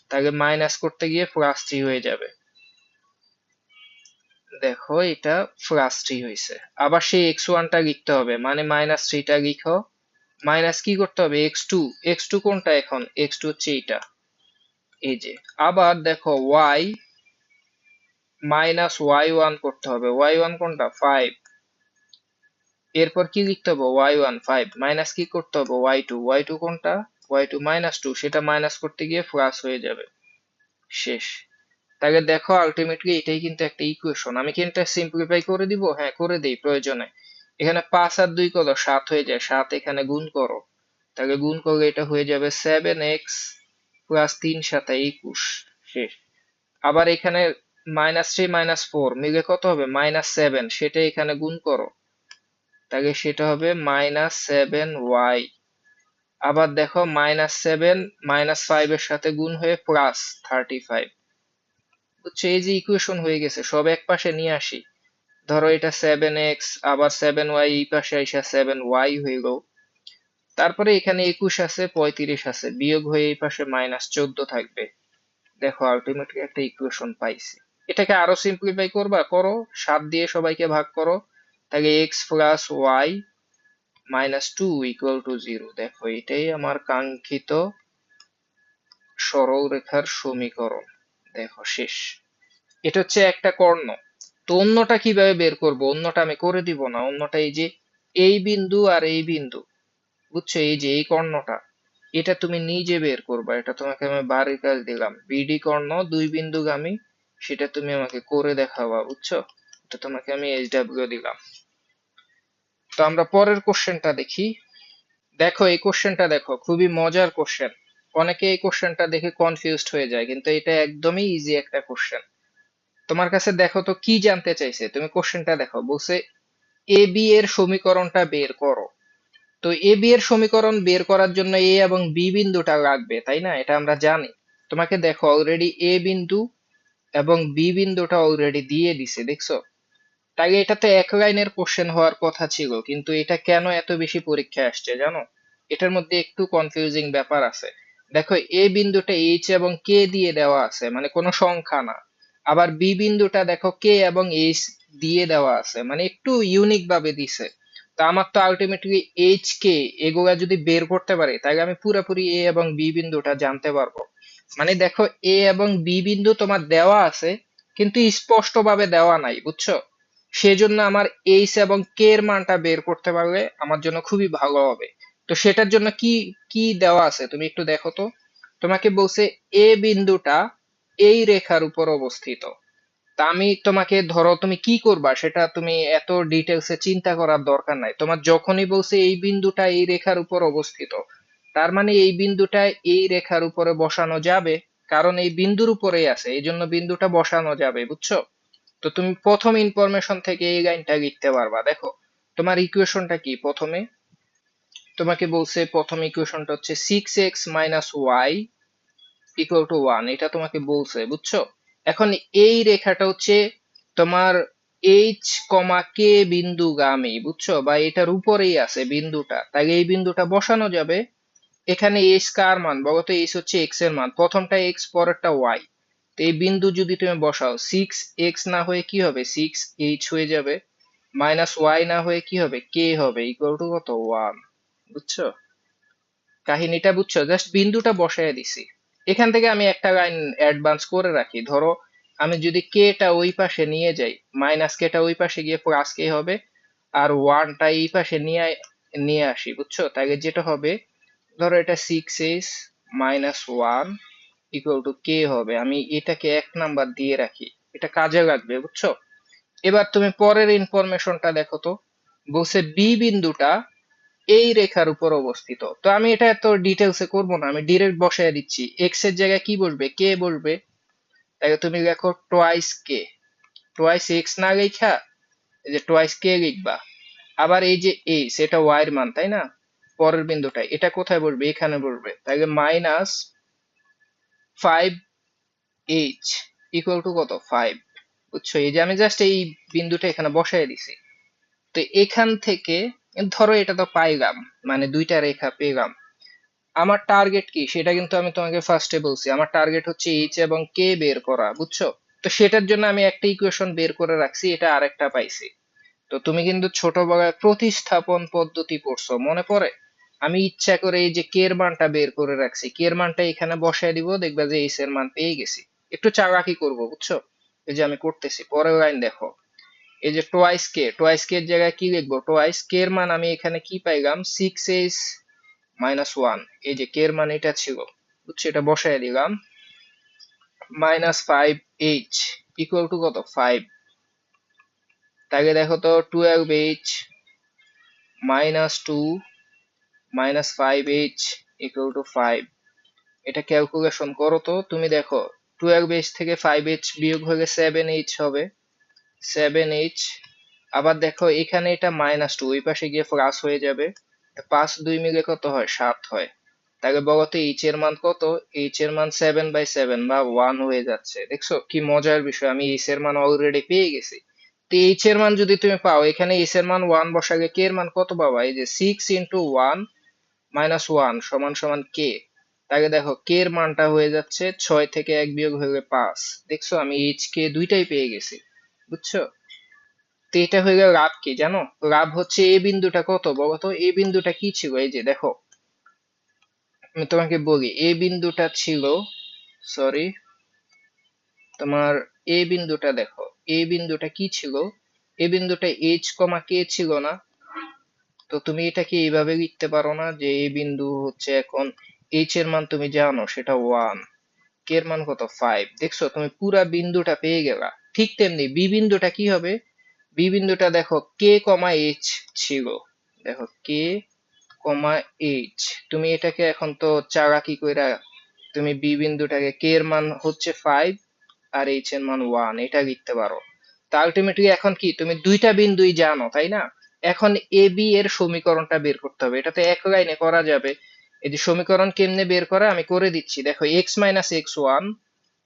তাহলে মাইনাস করতে গিয়ে +3 হয়ে যাবে। দেখো এটা +3 হয়েছে। আবার সেই x1টা লিখতে হবে, মানে -3টা লিখো। মাইনাস কি করতে হবে? x2, x2 কোনটা এখন? x2 হচ্ছে এইটা, এই যে। আবার দেখো y, -y1 করতে হবে, y1 কোনটা? 5। এরপর কি লিখতে হবে? y1 5, মাইনাস কি করতে হবে? y2, y2 কোনটা? y2 -2, সেটা মাইনাস করতে গিয়ে প্লাস হয়ে যাবে। শেষ। তাহলে দেখো আলটিমেটলি এটাই কিন্তু একটা ইকুয়েশন। আমি কি এটা সিম্পলিফাই করে দিব? হ্যাঁ, করে দেই প্রয়োজনে। এখানে 5 আর 2 কত? 7 হয়ে যায়। 7 এখানে গুণ করো। তাহলে গুণ করলে এটা হয়ে যাবে 7x প্লাস 3 7 21। শেষ। আবার এখানে -3 -4 মিলে কত হবে? -7, সেটা এখানে গুণ করো। তাহলে সেটা হবে -7y। আবার দেখো -7 -5 এর সাথে গুণ হয়ে +35। বুঝছো? এই যে ইকুয়েশন হয়ে গেছে, সব এক পাশে নিয়ে আসি। ধরো এটা 7x, আবার 7y এই পাশে আইসা 7y হয়ে গেল। তারপরে এখানে 21 আছে, 35 আছে, বিয়োগ হয়ে এই পাশে -14 থাকবে। দেখো আলটিমেটলি একটা ইকুয়েশন পাইছি। এটাকে আরো সিম্পলিফাই করবা, করো। 7 দিয়ে সবাইকে ভাগ করো। তাহলে x plus y minus 2 equal to 0। দেখো এটাই আমার কাঙ্ক্ষিত সরল রেখার সমীকরণ। দেখো শেষ। এটা হচ্ছে একটা কর্ণ। তো অন্যটা কিভাবে বের করব? অন্যটা আমি করে দিব না। অন্যটা এই যে এই বিন্দু আর এই বিন্দু, বুঝছো? এই যে এই কর্ণটা, এটা তুমি নিজে বের করবা। এটা তোমাকে আমি বাড়ির কাজ দিলাম। বিডি কর্ণ দুই বিন্দুগামী, সেটা তুমি আমাকে করে দেখাবা, বুঝছো? এটা তোমাকে আমি এইচডব্লিউ দিলাম। তো আমরা পরের কোশ্চেনটা দেখি। দেখো এই কোশ্চেনটা দেখো, খুবই মজার কোশ্চেন। অনেকে এই কোশ্চেনটা দেখে কনফিউজড হয়ে যায়, কিন্তু এটা একদমই ইজি একটা কোশ্চেন। তোমার কাছে দেখো তো কি জানতে চাইছে, তুমি কোশ্চেনটা দেখো। বলছে এ বি এর সমীকরণটা বের করো। তো এ বি এর সমীকরণ বের করার জন্য এ এবং বি বিন্দুটা লাগবে, তাই না? এটা আমরা জানি। তোমাকে দেখো অলরেডি এ বিন্দু এবং বি বিন্দুটা অলরেডি দিয়ে দিছে, দেখছো? তাই এটা তো এক লাইনের কোশ্চেন হওয়ার কথা ছিল, কিন্তু এটা কেন এত বেশি পরীক্ষায় আসছে জানো? এটার মধ্যে একটু কনফিউজিং ব্যাপার আছে। দেখো এ বিন্দুটা এইচ এবং কে দিয়ে দেওয়া আছে, মানে কোনো সংখ্যা না। আবার বি বিন্দুটা দেখো কে এবং এইচ দিয়ে দেওয়া আছে, মানে একটু ইউনিক ভাবে দিছে। তো আমার তো আলটিমেটলি এইচ কে এগুলা যদি বের করতে পারি, তাহলে আমি পুরোপুরি এ এবং বি বিন্দুটা জানতে পারবো। মানে দেখো এ এবং বি বিন্দু তোমার দেওয়া আছে, কিন্তু স্পষ্ট ভাবে দেওয়া নাই, বুঝছো? সেজন্য আমার এইচ এবং কে এর মানটা বের করতে পারলে আমার জন্য খুবই ভালো হবে। তো সেটার জন্য কি কি দেওয়া আছে তুমি একটু দেখো তো। তোমাকে বলছে এ বিন্দুটা এই রেখার উপর অবস্থিত। তা আমি তোমাকে, ধরো তুমি কি করবা সেটা তুমি এত ডিটেলসে চিন্তা করার দরকার নাই। তোমার যখনই বলছে এই বিন্দুটা এই রেখার উপর অবস্থিত, তার মানে এই বিন্দুটা এই রেখার উপরে বসানো যাবে। কারণ এই বিন্দুর উপরেই আছে, এই জন্য বিন্দুটা বসানো যাবে, বুঝছো? তো তুমি প্রথম ইনফরমেশন থেকে এই লাইনটা লিখতে পারবা। দেখো তোমার ইকুয়েশনটা কি? প্রথমে তোমাকে বলছে, প্রথম ইকুয়েশনটা হচ্ছে 6x minus Y equal two 1, এটা তোমাকে বলছে, বুঝছো? এখন এই রেখাটা হচ্ছে তোমার এইচ কমা কে বিন্দুগামী, বুঝছো? বা এটার উপরেই আছে বিন্দুটা, তাই এই বিন্দুটা বসানো যাবে। এখানে এইচ কার মান বলো তো? এইচ হচ্ছে এক্স এর মান, প্রথমটা এক্স পরেরটা ওয়াই। তো এই বিন্দু যদি তুমি বসাও, 6x না হয়ে কি হবে? 6h হয়ে যাবে। মাইনাস ওয়াই না হয়ে কি হবে? কে হবে, ইকুয়াল টু কত? 1। বুঝছো কাহিনীটা? বুঝছো? জাস্ট বিন্দুটা বসায় দিছি। এখান থেকে আমি একটা লাইন অ্যাডভান্স করে রাখি। ধরো আমি যদি কেটা ওই পাশে নিয়ে যাই, মাইনাস কেটা ওই পাশে গিয়ে প্লাস কে হবে, আর ওয়ানটা এই পাশে নিয়ে আসি, বুঝছো? তাহলে যেটা হবে, ধরো এটা 6h মাইনাস 1 ইকুয়াল টু কে হবে। আমি এটাকে 1 নাম্বার দিয়ে রাখি, এটা কাজে লাগবে, বুঝছো? এবার তুমি পরের ইনফরমেশনটা দেখো তো। বলছে বি বিন্দুটা এই রেখার উপর অবস্থিত। তো আমি এটা এত ডিটেলসে করব না, আমি ডিরেক্ট বসায় দিচ্ছি। এক্স এর জায়গায় কি বসবে? কে বসবে। তাহলে তুমি লেখো টোয়াইস কে। টোয়াইস এক্স না লেখা এই যে টোয়াইস কে লিখবা। আবার এই যে এইচ, এটা ওয়াই এর মান, তাই না? পরের বিন্দুটা এটা কোথায় বসবে? এখানে বসবে। তাহলে মাইনাস 5h ইকুয়াল টু কত? 5। বুঝছো? এই যে আমি জাস্ট এই বিন্দুটা এখানে বসায় দিছি। তো এখান থেকে ধরো এটা তো পাইলাম, মানে দুইটা রেখা পেলাম। আমার টার্গেট কি সেটা কিন্তু আমি তোমাকে ফার্স্টে বলছি। আমার টার্গেট হচ্ছে এইচ এবং কে বের করা, বুঝছো? তো সেটার জন্য আমি একটা ইকুয়েশন বের করে রাখছি, এটা আরেকটা পাইছি। তো তুমি কিন্তু ছোটবেলায় প্রতিস্থাপন পদ্ধতি পড়ছো, মনে পড়ে? আমি ইচ্ছা করে এই যে কে এর মানটা বের করে রাখছি, কে এর মানটা এখানে বসায় দিব, দেখবা যে এইচ এর মান পেয়ে গেছি। একটু চালাকি করব, বুঝছো? এই যে আমি করতেছি। পরের লাইন দেখো। এই যে টোয়াইস কে এর জায়গায় কি লিখবো? টোয়াইস কে এর মান আমি এখানে কি পাইলাম? 6h minus 1। এই যে কে এর মান এটা ছিল, বুঝছো? এটা বসায় দিলাম। মাইনাস 5h ইকুয়াল টু কত 5। তাকে দেখো তো 12h minus 2 minus 5h equal to 5। এটা ক্যালকুলেশন করো তো তুমি দেখো 12h থেকে 5h বিয়োগ হলে 7h হবে, 7h। আবার দেখো এখানে এটা মাইনাস 2 ওই পাশে গিয়ে প্লাস হয়ে যাবে, 5 2 মিলে কত হয় 7 হয়। তাহলে বলতো এইচ এর মান কত, এইচ এর মান 7/7 বা 1 হয়ে যাচ্ছে। দেখছো কি মজার বিষয়, আমি এইচ এর মান অলরেডি পেয়ে গেছি। তো এইচ এর মান যদি তুমি পাও, এখানে এইচ এর মান 1 বসালে কে এর মান কত পাবা, এই যে 6 ইন্টু 1 মাইনাস 1 সমান সমান কে। তাহলে দেখো কে এর মানটা হয়ে যাচ্ছে 6 থেকে 1 বিয়োগ হলে 5। দেখছো আমি এইচ কে দুইটাই পেয়ে গেছি, বুঝছো। তো এটা হয়ে গেল লাভ। কি জানো, লাভ হচ্ছে এই বিন্দুটা কত বলতো, এই বিন্দুটা কি ছিল, এই যে দেখো আমি তোমাকে বলি, এই বিন্দুটা ছিল, সরি, তোমার এই বিন্দুটা দেখো, এই বিন্দুটা কি ছিল, এই বিন্দুটা এইচ কমা কে ছিল না। তো তুমি এটাকে এইভাবে লিখতে পারো না যে এই বিন্দু হচ্ছে এখন এইচ এর মান তুমি জানো সেটা 1, কে এর মান কত 5। দেখছো তুমি পুরা বিন্দুটা পেয়ে গেলা। ঠিক তেমনি বি বিন্দুটা কি হবে, বি বিন্দুটা দেখো কে কমা এইচ ছিল, দেখো কে কমা এইচ। তুমি এটাকে এখন তো চালাকি কইরা তুমি বি বিন্দুটাকে কে এর মান হচ্ছে 5 আর এইচ এর মান 1 এটা লিখতে পারো। তা আলটিমেটলি এখন কি তুমি দুইটা বিন্দুই জানো তাই না, এখন এ বি এর সমীকরণটা বের করতে হবে। এটা তো এক লাইনে করা যাবে। এই যে সমীকরণ কেমনে বের করে আমি করে দিচ্ছি, দেখো এক্স মাইনাস এক্স ওয়ান,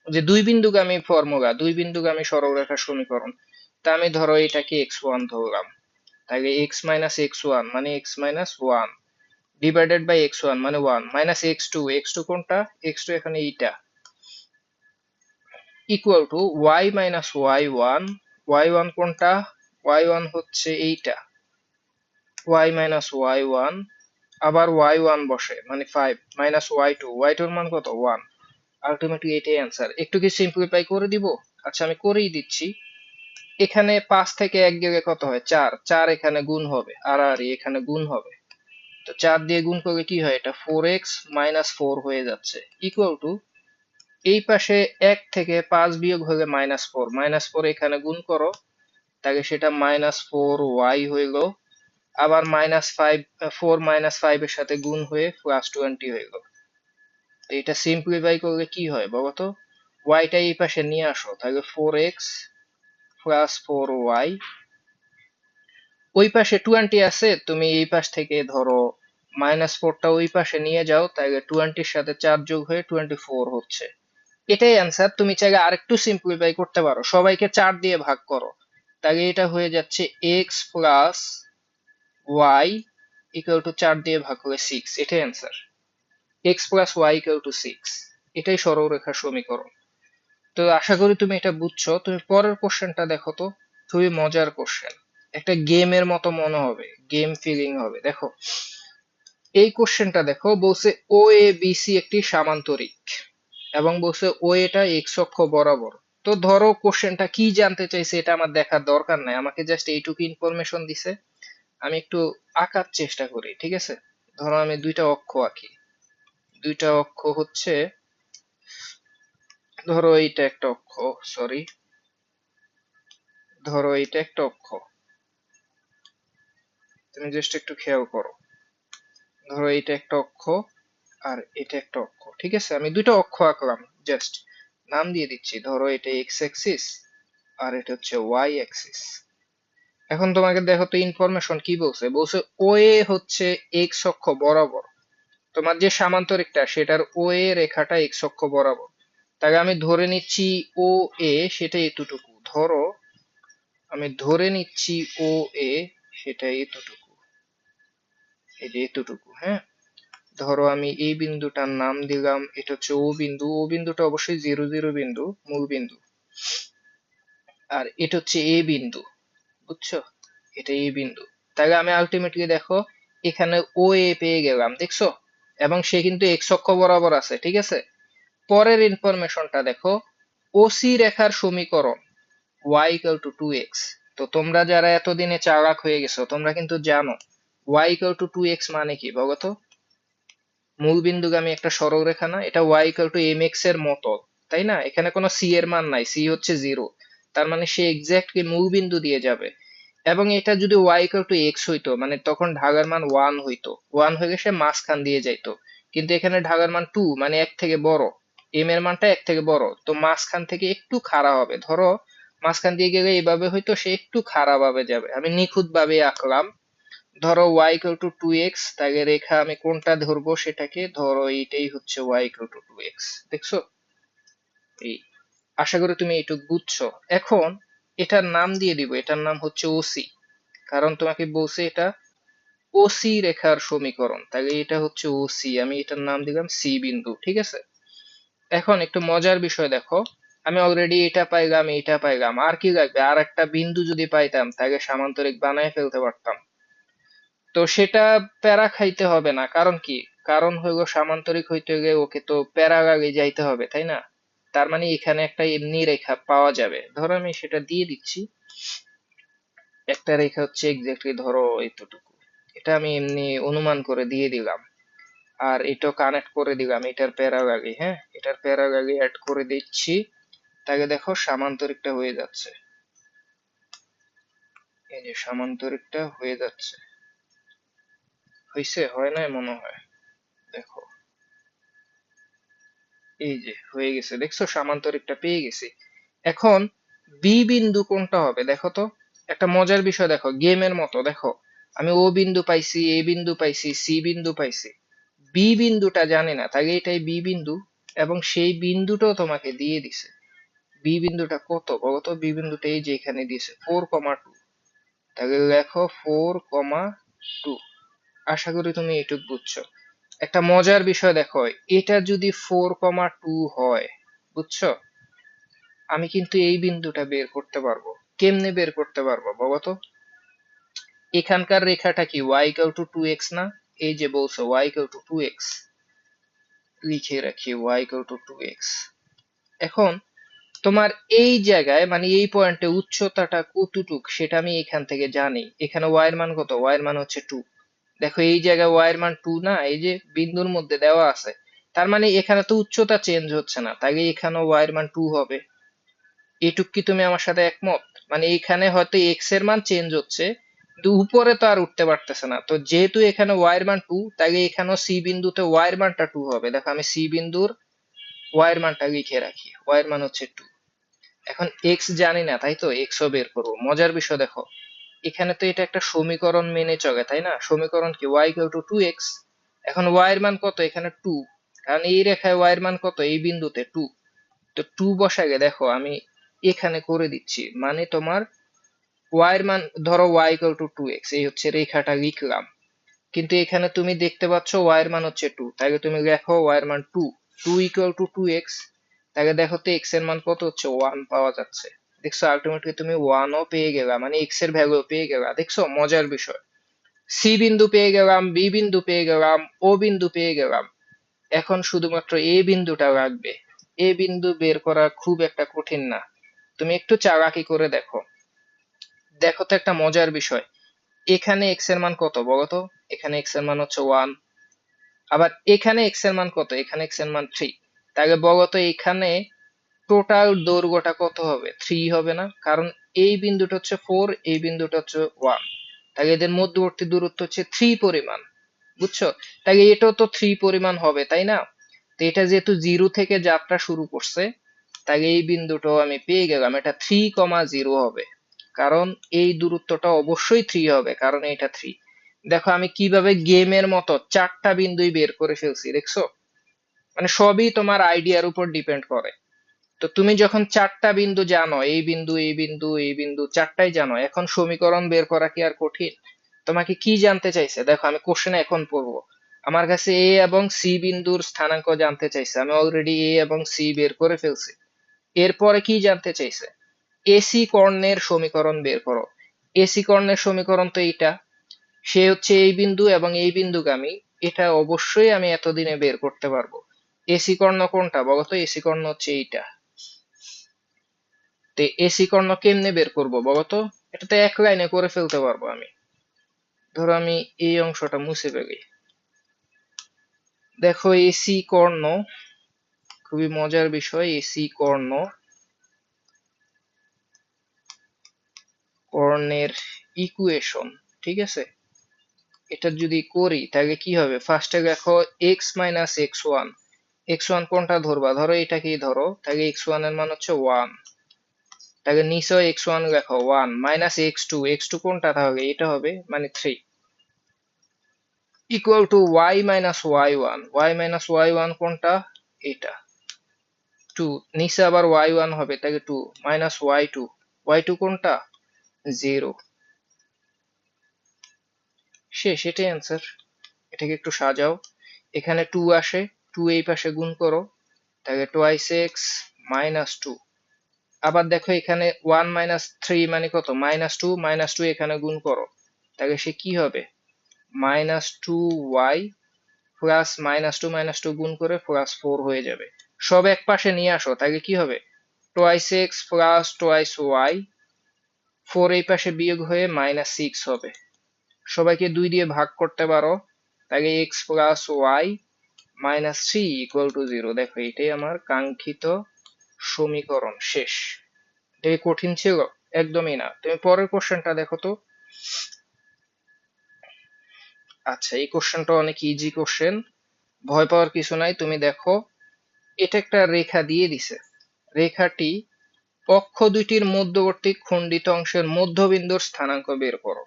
যে দুই বিন্দুগামী ফর্মুলা, দুই বিন্দুগামী সরলরেখার সমীকরণ। তা আমি ধরো এটাকে এক্স ওয়ান ধরলাম, তাহলে এক্স মাইনাস এক্স ওয়ান মানে X minus one divided by X one মানে one minus x two, X two কোনটা, এক্স টু এখানে এইটা, equal to Y minus Y one, Y one কোনটা, ওয়াই ওয়ান হচ্ছে এইটা, ওয়াই মাইনাস ওয়াই ওয়ান, আবার ওয়াই ওয়ান বসে মানে five minus Y two, Y টুর মান কত ওয়ান। আলটিমেটলি এটাই অ্যান্সার। একটু কি সিম্পলিফাই করে দিব, আচ্ছা আমি করেই দিচ্ছি। এখানে 5 থেকে 1 গেলে কত হয় 4, 4 এখানে গুণ হবে আর আর এখানে গুণ হবে। তো 4 দিয়ে গুণ করলে কি হয়, এটা 4x মাইনাস 4 হয়ে যাচ্ছে, ইকুয়াল টু এই পাশে 1 থেকে 5 বিয়োগ হলে -4, -4 এখানে গুণ করো, তাহলে সেটা -4y হইল। আবার -5, 4 -5 এর সাথে গুণ হয়ে +20 হইল। তো এটা সিম্পলিফাই করলে কি হয় বলতো, y টা এই পাশে নিয়ে আসো, তাহলে 4x প্লাস 4y, ওই পাশে 20 আছে, তুমি এই পাশ থেকে ধরো -4টা ওই পাশে নিয়ে যাও, তাহলে 20 এর সাথে 4 যোগ হয়ে 24 হচ্ছে। এটাই অ্যান্সার। তুমি চাইলে আরেকটু সিম্পলিফাই করতে পারো, সবাইকে 4 দিয়ে ভাগ করো, তাহলে এটা হয়ে যাচ্ছে x plus y equal to 4 দিয়ে ভাগ করে 6, এটাই answer. X plus y equal to 6, এটাই সরলরেখার সমীকরণ। তো আশা করি তুমি এটা বুঝছো। তুমি পরের কোশ্চেনটা দেখো তো, খুবই মজার কোশ্চেন, একটা গেমের মতো মনে হবে, গেম ফিলিং হবে। দেখো এই কোশ্চেনটা দেখো, বলছে ও এ বি সি একটি সামান্তরিক এবং বলছে ও এটা এক্স অক্ষ বরাবর। তো ধরো কোশ্চেনটা কি জানতে চাইছে এটা আমার দেখার দরকার নাই, আমাকে জাস্ট এইটুকু ইনফরমেশন দিছে। আমি একটু আঁকার চেষ্টা করি, ঠিক আছে। ধরো আমি দুইটা অক্ষ আঁকি, দুইটা অক্ষ হচ্ছে, ধরো এইটা একটা অক্ষ, সরি, ধরো এইটা একটা অক্ষ, তুমি জাস্ট একটু খেয়াল করো। ধরো এইটা একটা অক্ষ আর এটা একটা অক্ষ, ঠিক আছে। আমি দুইটা অক্ষ আঁকলাম, জাস্ট নাম দিয়ে দিচ্ছি, ধরো এটা এক্স অ্যাক্সিস আর এটা হচ্ছে ওয়াই অ্যাক্সিস। এখন তোমাকে দেখো তো ইনফরমেশন কি বলছে, বলছে ও এ হচ্ছে এক্স অক্ষ বরাবর, তোমার যে সামান্তরিকটা সেটার ও এ রেখাটা এক্স অক্ষ বরাবর। তাহলে আমি ধরে নিচ্ছি ও এ সেটা এতটুকু, ধরো আমি ধরে নিচ্ছি ও এ সেটা এতটুকু, এই যে এতটুকু, হ্যাঁ। ধরো আমি এই বিন্দুটার নাম দিলাম, এটা হচ্ছে ও বিন্দু, ও বিন্দুটা অবশ্যই 0 0 বিন্দু, মূল বিন্দু। আর এটা হচ্ছে এ বিন্দু, বুঝছো, এটা এই বিন্দু। তাহলে আমি আলটিমেটলি দেখো এখানে ও এ পেয়ে গেলাম, দেখছো, এবং সে কিন্তু এক্স অক্ষ বরাবর আছে, ঠিক আছে। পরের ইনফরমেশনটা দেখো, ওসি রেখার সমীকরণ y ইকুয়াল টু 2x। তো তোমরা যারা এতদিনে চালাক হয়ে গেছো তোমরা কিন্তু জানো y ইকুয়াল টু 2x মানে কি বলতো, মূল বিন্দুগামী একটা সরলরেখা না, এটা y ইকুয়াল টু mx এর মতো। তাই না? এখানে কোনো সি এর মান নাই, সি হচ্ছে 0, তার মানে সে এক্স্যাক্টলি মূল বিন্দু দিয়ে যাবে। এবং এটা যদি y ইকুয়াল টু x হইতো, মানে তখন ঢাগার মান 1 হইতো, 1 হয়ে গেছে মাঝখান দিয়ে যাইতো। কিন্তু এখানে ঢাগার মান 2, মানে 1 থেকে বড়, m এর মানটা 1 থেকে বড়, তো মাঝখান থেকে একটু খাড়া হবে। ধরো মাঝখান দিয়ে গেলে এইভাবে হয়তো, সে একটু খাড়া ভাবে যাবে। আমি নিখুঁত ভাবে আঁকলাম। ধরো y ইকুয়াল টু 2x, তাকে রেখা আমি কোনটা ধরবো সেটাকে, ধরো এইটাই হচ্ছে y ইকুয়াল টু 2x। দেখছো? এই, আশা করি তুমি এইটুক বুঝছো। এখন এটার নাম দিয়ে দিব, এটার নাম হচ্ছে ওসি, কারণ তোমাকে বলছে এটা ওসি রেখার সমীকরণ, তাহলে এটা হচ্ছে ওসি, আমি এটার নাম দিলাম সি বিন্দু। ঠিক আছে? এখন একটু মজার বিষয় দেখো, আমি অলরেডি এটা পাইলাম, এটা পাইলাম, আর কি লাগবে? আর একটা বিন্দু যদি পাইতাম তাকে সামান্তরিক বানায় ফেলতে পারতাম। তো সেটা প্যারা খাইতে হবে না, কারণ কি? কারণ হইলো সামান্তরিক হইতে গেলে ওকে তো প্যারা আগে যাইতে হবে, তাই না? তার মানে এখানে একটা এমনি রেখা পাওয়া যাবে। ধরো আমি সেটা দিয়ে দিচ্ছি, একটা রেখা হচ্ছে এক্স্যাক্টলি ধরো এতটুকু, এটা আমি এমনি অনুমান করে দিয়ে দিলাম। আর এটা কানেক্ট করে দিলাম এটার প্যারালালি, হ্যাঁ, এটার প্যারালালি অ্যাড করে দিচ্ছি, তাকে দেখো সামান্তরিকটা হয়ে যাচ্ছে। এই যে সামান্তরিকটা হয়ে যাচ্ছে, হয়েছে? হয় না মনে হয়, দেখো এই যে হয়ে গেছে, দেখছো সামান্তরিকটা পেয়ে গেছি। এখন বি বিন্দু কোনটা হবে দেখো তো, একটা মজার বিষয় দেখো, গেমের মতো দেখো, আমি ও বিন্দু পাইছি, এ বিন্দু পাইছি, সি বিন্দু পাইছি, বি বিন্দুটা জানি না, তাই এটাই বি বিন্দু, এবং সেই বিন্দুটাও তোমাকে দিয়ে দিছে। বি বিন্দুটা কত বলতো? বি বিন্দুটা এই যে এখানে দিয়েছে 4,2, তাহলে লেখো 4,2। আশা করি তুমি এটুক বুঝছো। একটা মজার বিষয় দেখো, এটা যদি 4,2 হয়, বুঝছো, আমি কিন্তু এই বিন্দুটা বের করতে পারবো। কেমনে বের করতে পারবো বলো তো? এখানকার রেখাটা কি y ইকুয়াল টু 2x না? এই যে বলছো y ইকুয়াল টু 2x, লিখে রাখি y ইকুয়াল টু 2x। এখন তোমার এই জায়গায় মানে এই পয়েন্টে উচ্চতাটা কতটুক সেটা আমি এখান থেকে জানি। এখানে y এর মান কত? y এর মান হচ্ছে 2। দেখো এই জায়গায় y এর মান 2 না, এই যে বিন্দুর মধ্যে দেওয়া আছে, তার মানে এখানে তো উচ্চতা চেঞ্জ হচ্ছে না, তাই এখানেও y এর মান 2 হবে। এটুক কি তুমি আমার সাথে একমত? মানে এখানে হয়তো x এর মান চেঞ্জ হচ্ছে, কিন্তু উপরে তো আর উঠতে পারতেছে না, তো যেহেতু এখানে y এর মান 2, তাই এখানেও c বিন্দুতে y এর মানটা 2 হবে। দেখো আমি c বিন্দুর y এর মানটা লিখে রাখি, y এর মান হচ্ছে 2। এখন x জানি না, তাই তো x ও বের করবো। মজার বিষয় দেখো, এখানে তো এটা একটা সমীকরণ মেনে চলে, তাই না? সমীকরণ কি y ইকুয়াল টু 2x। এখন y এর মান কত? এখানে 2, কারণ এই রেখায় y এর মান কত? এই বিন্দুতে 2। তো 2 বসাগে দেখো আমি এখানে করে দিচ্ছি, মানে তোমার y এর মান ধরো y ইকুয়াল টু 2x, এই হচ্ছে রেখাটা লিখলাম। কিন্তু এখানে তুমি দেখতে পাচ্ছ y এর মান হচ্ছে 2, তাহলে তুমি দেখো y এর মান 2, 2 ইকুয়াল টু 2x, তাহলে দেখো তো x এর মান কত হচ্ছে? 1 পাওয়া যাচ্ছে। দেখছো আলটিমেটলি তুমি 1 ও পেয়ে গেলা, মানে x এর ভ্যালু পেয়ে গেলা। দেখছো মজার বিষয়, সি বিন্দু পেয়ে গেলাম, বি বিন্দু পেয়ে গেলাম, ও বিন্দু পেয়ে গেলাম, এখন শুধুমাত্র এ বিন্দুটা লাগবে। এ বিন্দু বের করা খুব একটা কঠিন না, তুমি একটু চালাকি করে দেখো। দেখো তো একটা মজার বিষয়, এখানে x এর মান কত বলতো? এখানে x এর মান হচ্ছে 1, আবার এখানে x এর মান কত? এখানে x এর মান 3। তাহলে বলতো এখানে টোটাল দৈর্ঘ্যটা কত হবে? 3 হবে না? কারণ এই বিন্দুটা হচ্ছে 4, এই বিন্দুটা হচ্ছে 1, তাহলে এদের মধ্যবর্তী দূরত্ব হচ্ছে 3 পরিমাণ, বুঝছো? তাহলে এটাও তো 3 পরিমাণ হবে, তাই না? তো এটা যেহেতু 0 থেকে যাত্রা শুরু করছে, তাহলে এই বিন্দুটাও আমি পেয়ে গেলাম, এটা 3,0 হবে। কারণ এই দূরত্বটা অবশ্যই 3 হবে, কারণ এটা 3। দেখো আমি কিভাবে গেমের মতো 4টা বিন্দুই বের করে ফেলছি, দেখছো? মানে সবই তোমার আইডিয়ার উপর ডিপেন্ড করে। তো তুমি যখন 4টা বিন্দু জানো, এই বিন্দু, এই বিন্দু, এই বিন্দু, 4টাই জানো, এখন সমীকরণ বের করা কি আর কঠিন? তোমাকে কি জানতে চাইছে দেখো, আমি কোশ্চেনে এখন পড়বো। আমার কাছে এ এবং সি বিন্দুর স্থানাঙ্ক জানতে চাইছে, আমি অলরেডি এ এবং সি বের করে ফেলছি। এরপরে কি জানতে চাইছে? এসি কর্ণের সমীকরণ বের করো। এসি কর্ণের সমীকরণ তো এইটা, সে হচ্ছে এই বিন্দু এবং এই বিন্দুগামী, এটা অবশ্যই আমি এতদিনে বের করতে পারবো। এসি কর্ণ কোনটা বলতো? এসি কর্ণ হচ্ছে এইটা। তো এসি কর্ণ কেমনে বের করবো বলতো? এটা তো এক লাইনে করে ফেলতে পারবো আমি। ধরো আমি এই অংশটা মুছে ফেলি, দেখো এসি কর্ণ খুবই মজার বিষয় এসি কর্ণের ইকুয়েশন, ঠিক আছে? এটা যদি করি তাহলে কি হবে, ফার্স্টে দেখো এক্স মাইনাস এক্স ওয়ান কোনটা ধরবা, ধরো এটাকেই ধরো, তাহলে এক্স ওয়ান এর মান হচ্ছে ওয়ান, তাহলে নিচেও এক্স ওয়ান লেখো ওয়ান মাইনাস এক্স টু কোনটা, তাহলে এটা হবে মানে three, equal to Y minus Y one কোনটা, এটা টু, নিচে আবার ওয়াই ওয়ান হবে, তাহলে টু মাইনাস ওয়াই টু কোনটা, জিরো। শেষ, এটাই অ্যান্সার। এটাকে একটু সাজাও, এখানে টু আসে, টু এই পাশে গুণ করো, তাহলে টোয়াইস এক্স মাইনাস টু। আবার দেখো এখানে ওয়ান মাইনাস থ্রি মানে কত, মাইনাস টু এখানে গুণ করো, তাহলে সে কি হবে, minus two y plus minus two গুণ করে প্লাস ফোর হয়ে যাবে। সব এক পাশে নিয়ে আসো, তাহলে কি হবে, twice x plus twice y, four এই পাশে বিয়োগ হয়ে মাইনাস সিক্স হবে। সবাইকে দুই দিয়ে ভাগ করতে পারো, তাহলে x plus y minus three equal to zero. দেখো এটাই আমার কাঙ্ক্ষিত সমীকরণ। শেষ। এটা কি কঠিন ছিল? একদমই না। তুমি পরের কোশ্চেনটা দেখো তো। আচ্ছা, এই কোশ্চেনটা অনেক ইজি কোশ্চেন, ভয় পাওয়ার কিছু নাই। তুমি দেখো, এটা একটা রেখা দিয়ে দিছে, রেখাটি অক্ষ দুইটির মধ্যবর্তী খণ্ডিত অংশের মধ্যবিন্দুর স্থানাঙ্ক বের করো।